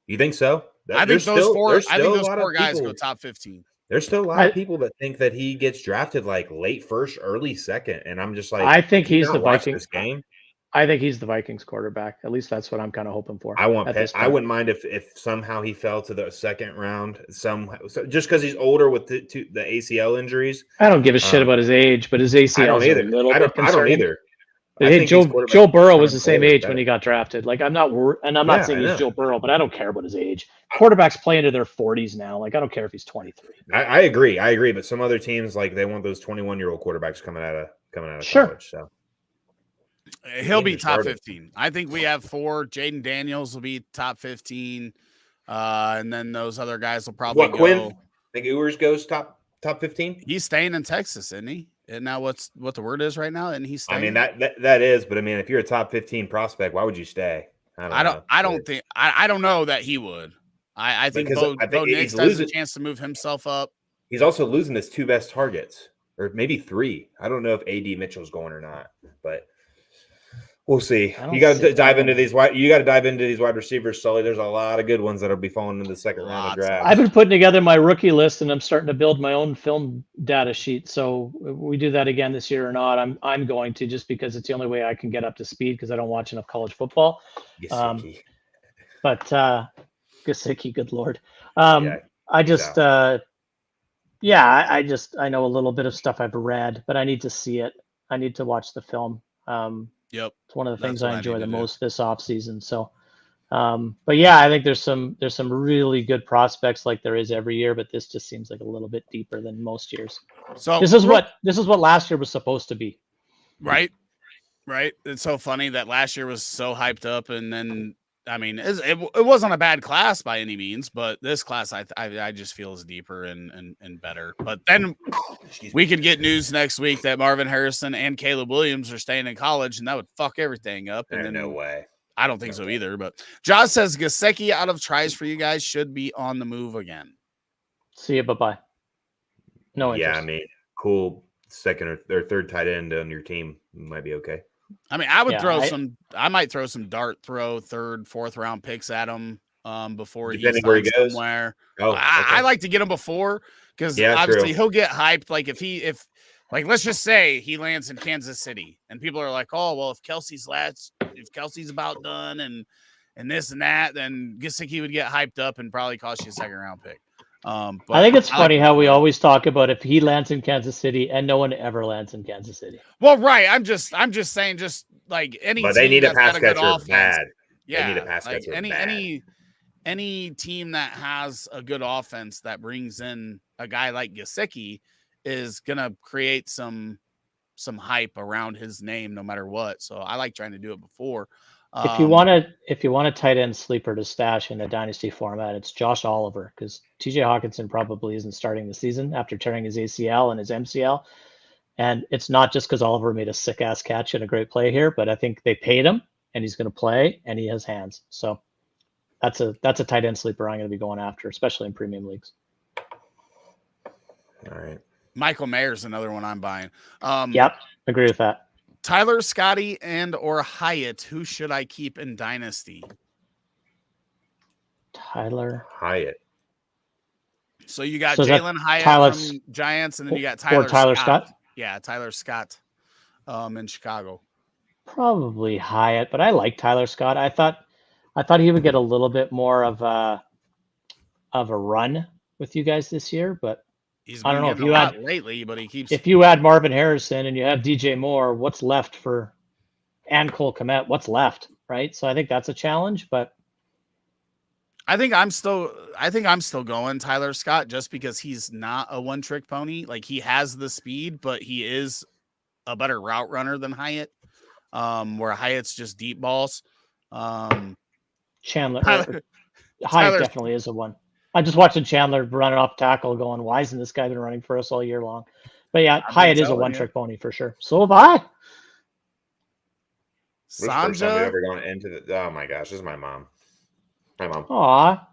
Speaker 2: You think so?
Speaker 1: I think those 4 guys go top 15.
Speaker 2: There's still a lot of people that think that he gets drafted like late first, early second, and I'm just like,
Speaker 3: I think he's the Vikings
Speaker 2: game.
Speaker 3: I think he's the Vikings quarterback. At least that's what I'm kind of hoping for.
Speaker 2: I wouldn't mind if somehow he fell to the second round, just because he's older with the ACL injuries.
Speaker 3: I don't give a shit about his age, but his ACL is a little bit concerning.
Speaker 2: I don't either.
Speaker 3: Hey, Joe Burrow was the same age when he got drafted. Like, I'm not saying he's Joe Burrow, but I don't care about his age. Quarterbacks play into their 40s now. Like, I don't care if he's 23.
Speaker 2: I agree. But some other teams, like, they want those 21-year-old quarterbacks coming out of college. So
Speaker 1: he'll be top 15. I think we have 4. Jaden Daniels will be top 15, and then those other guys will probably go.
Speaker 2: Quinn? I think Ewers goes top 15.
Speaker 1: He's staying in Texas, isn't he? And now what the word is right now? And he's staying.
Speaker 2: I mean that is, but I mean, if you're a top 15 prospect, why would you stay? I don't know that he would. I think Bo Nix has a chance to move himself up. He's also losing his 2 best targets, or maybe 3. I don't know if AD Mitchell's going or not, but we'll see. You got to dive into these wide receivers, Sully. There's a lot of good ones that'll be falling into the second round of draft.
Speaker 3: I've been putting together my rookie list, and I'm starting to build my own film data sheet. So we do that again this year or not, I'm going to, just because it's the only way I can get up to speed because I don't watch enough college football. Gesicki, good Lord. I know a little bit of stuff I've read, but I need to see it. I need to watch the film.
Speaker 1: Yep.
Speaker 3: It's one of the things I enjoy the most this offseason. So, but yeah, I think there's some really good prospects like there is every year, but this just seems like a little bit deeper than most years. So this is what last year was supposed to be.
Speaker 1: Right. It's so funny that last year was so hyped up, and then I mean, it wasn't a bad class by any means, but this class I just feel is deeper and better. But then we could get news next week that Marvin Harrison and Caleb Williams are staying in college, and that would fuck everything up. And
Speaker 2: no way.
Speaker 1: I don't think so either. But Josh says Gesicki out of tries for you guys should be on the move again.
Speaker 3: See you. Bye-bye. No interest.
Speaker 2: Yeah, I mean, cool second or third tight end on your team might be okay.
Speaker 1: I mean, I would I might throw some dart throw 3rd, 4th round picks at him before he goes somewhere.
Speaker 2: Oh, okay.
Speaker 1: I like to get him before because obviously he'll get hyped. Like if let's just say he lands in Kansas City and people are like, oh, well, if Kelsey's about done and this and that, then Gesicki would get hyped up and probably cost you a 2nd round pick. But
Speaker 3: I think it's funny how we always talk about if he lands in Kansas City and no one ever lands in Kansas City.
Speaker 1: Well, right. I'm just saying, just like any.
Speaker 2: But they need a pass catcher bad.
Speaker 1: Yeah,
Speaker 2: they need a pass catcher bad.
Speaker 1: Any team that has a good offense that brings in a guy like Gesicki is gonna create some hype around his name, no matter what. So I like trying to do it before.
Speaker 3: If you want a tight end sleeper to stash in a dynasty format, it's Josh Oliver, because TJ Hawkinson probably isn't starting the season after tearing his ACL and his MCL. And it's not just because Oliver made a sick ass catch and a great play here, but I think they paid him and he's going to play and he has hands. So that's a tight end sleeper I'm going to be going after, especially in premium leagues.
Speaker 2: All right.
Speaker 1: Michael Mayer's another one I'm buying.
Speaker 3: Yep, agree with that.
Speaker 1: Tyler, Scotty, and or Hyatt. Who should I keep in Dynasty?
Speaker 3: Tyler
Speaker 2: Hyatt.
Speaker 1: So you got
Speaker 3: So
Speaker 1: Jalen Hyatt
Speaker 3: Tyler's-
Speaker 1: from Giants, and then you got
Speaker 3: or
Speaker 1: Tyler
Speaker 3: Tyler
Speaker 1: Scott.
Speaker 3: Scott?
Speaker 1: Yeah, Tyler Scott in Chicago.
Speaker 3: Probably Hyatt, but I like Tyler Scott. I thought he would get a little bit more of a run with you guys this year, but
Speaker 1: He's
Speaker 3: I
Speaker 1: been
Speaker 3: don't know if
Speaker 1: getting
Speaker 3: you
Speaker 1: a lot
Speaker 3: had
Speaker 1: lately, but he keeps.
Speaker 3: if you add Marvin Harrison and you have DJ Moore, what's left for and Cole Kmet? What's left, right? So I think that's a challenge, but
Speaker 1: I think I'm still going Tyler Scott just because he's not a one-trick pony. Like, he has the speed, but he is a better route runner than Hyatt. Where Hyatt's just deep balls.
Speaker 3: Chandler
Speaker 1: Tyler,
Speaker 3: Hyatt definitely is a one. I just watching Chandler run it off tackle going, why isn't this guy been running for us all year long? But yeah, Hyatt is a one-trick pony for sure. So have I.
Speaker 2: This is the first time we've
Speaker 1: Sanja,
Speaker 2: ever gone into the. Oh my gosh, this is my mom. Hi, Mom.
Speaker 3: Aw.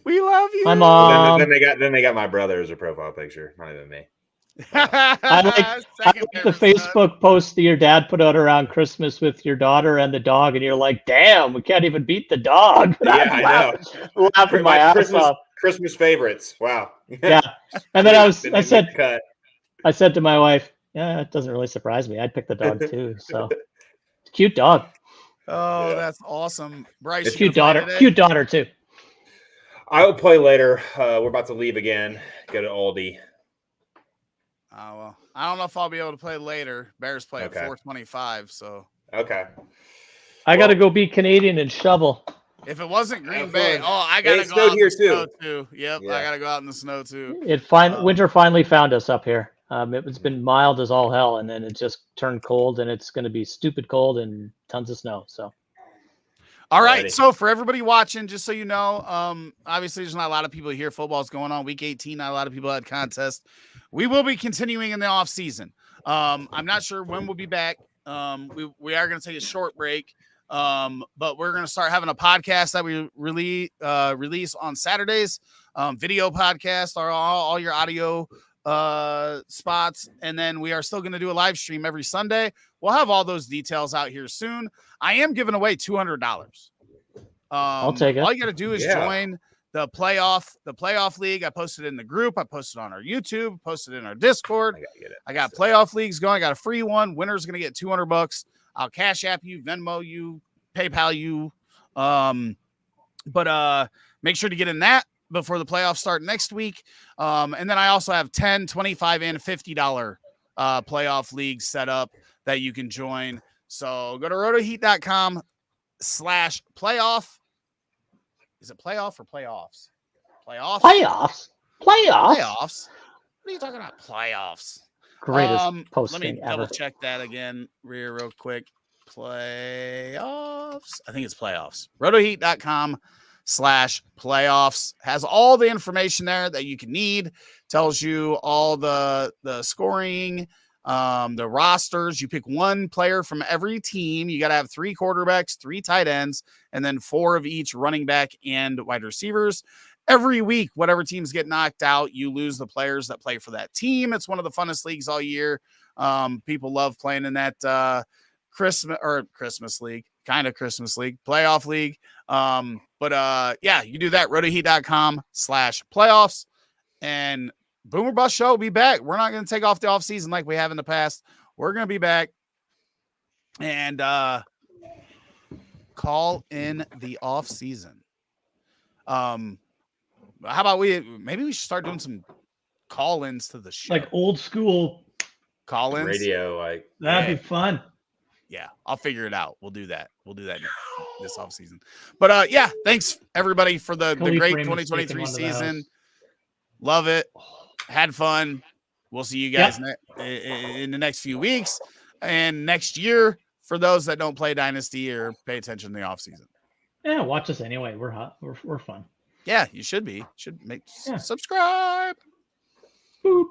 Speaker 1: we love you.
Speaker 3: Hi, Mom.
Speaker 2: Then they got my brother as a profile picture, not even me.
Speaker 3: I like the Facebook post that your dad put out around Christmas with your daughter and the dog, and you're like, damn, we can't even beat the dog.
Speaker 2: Yeah, I know.
Speaker 3: Laughing my ass off.
Speaker 2: Christmas favorites. Wow.
Speaker 3: Yeah. And then I said to my wife, yeah, it doesn't really surprise me. I'd pick the dog too. So cute dog.
Speaker 1: Oh,
Speaker 2: Yeah.
Speaker 1: that's awesome. Bryce,
Speaker 2: It's
Speaker 3: Cute daughter too.
Speaker 2: I will play later. We're about to leave again. Go to Aldi.
Speaker 1: Oh, well, I don't know if I'll be able to play later. Bears play
Speaker 2: Okay.
Speaker 1: at 4:25, so.
Speaker 2: Okay.
Speaker 3: I got to go be Canadian and shovel.
Speaker 1: If it wasn't Green
Speaker 2: Have
Speaker 1: Bay,
Speaker 2: fun.
Speaker 1: I gotta
Speaker 2: It
Speaker 1: go
Speaker 2: snowed
Speaker 1: out in
Speaker 2: here
Speaker 1: the snow too. Yep,
Speaker 2: Yeah.
Speaker 1: I gotta go out in the snow too.
Speaker 3: Winter finally found us up here. It's been mild as all hell, and then it just turned cold, and it's going to be stupid cold and tons of snow. So,
Speaker 1: all right.
Speaker 2: Alrighty.
Speaker 1: So for everybody watching, just so you know, obviously there's not a lot of people here. Football's going on. Week 18, not a lot of people had contests. We will be continuing in the off season. I'm not sure when we'll be back. We are going to take a short break. But we're going to start having a podcast that we release on Saturdays, video podcast, or all your audio spots. And then we are still going to do a live stream every Sunday. We'll have all those details out here soon. I am giving away $200.
Speaker 3: I'll take it.
Speaker 1: All you got to do is join the playoff league. I posted it in the group. I posted on our YouTube, posted in our Discord. I got playoff leagues going. I got a free one. Winner's going to get $200. I'll Cash App you, Venmo you, PayPal you. But make sure to get in that before the playoffs start next week. And then I also have $10, $25, and $50 playoff leagues set up that you can join. So go to rotoheat.com/playoff. Is it playoff or playoffs? Playoffs. What are you talking about? Playoffs.
Speaker 3: Greatest posting
Speaker 1: let me
Speaker 3: ever.
Speaker 1: double check that again real quick. Playoffs. I think it's playoffs. rotoheat.com/playoffs has all the information there that you can need. Tells you all the scoring, the rosters. You pick one player from every team. You got to have 3 quarterbacks, 3 tight ends, and then 4 of each running back and wide receivers. Every week, whatever teams get knocked out, you lose the players that play for that team. It's one of the funnest leagues all year. People love playing in that Christmas league, kind of Christmas league, playoff league. But you do that, rotoheat.com/playoffs, and Boomer Bust Show will be back. We're not going to take off the off season like we have in the past. We're going to be back and call in the off season. How about maybe we should start doing some call-ins to the show.
Speaker 3: Like old school
Speaker 1: call-ins.
Speaker 2: Radio,
Speaker 3: that'd be fun.
Speaker 1: Yeah, I'll figure it out. We'll do that this off season. But thanks everybody for the great 2023 season. Love it. Had fun. We'll see you guys in the next few weeks and next year for those that don't play Dynasty or pay attention in the off season.
Speaker 3: Yeah, watch us anyway. We're hot. We're fun.
Speaker 1: Yeah, you should be. Subscribe.
Speaker 3: Boop.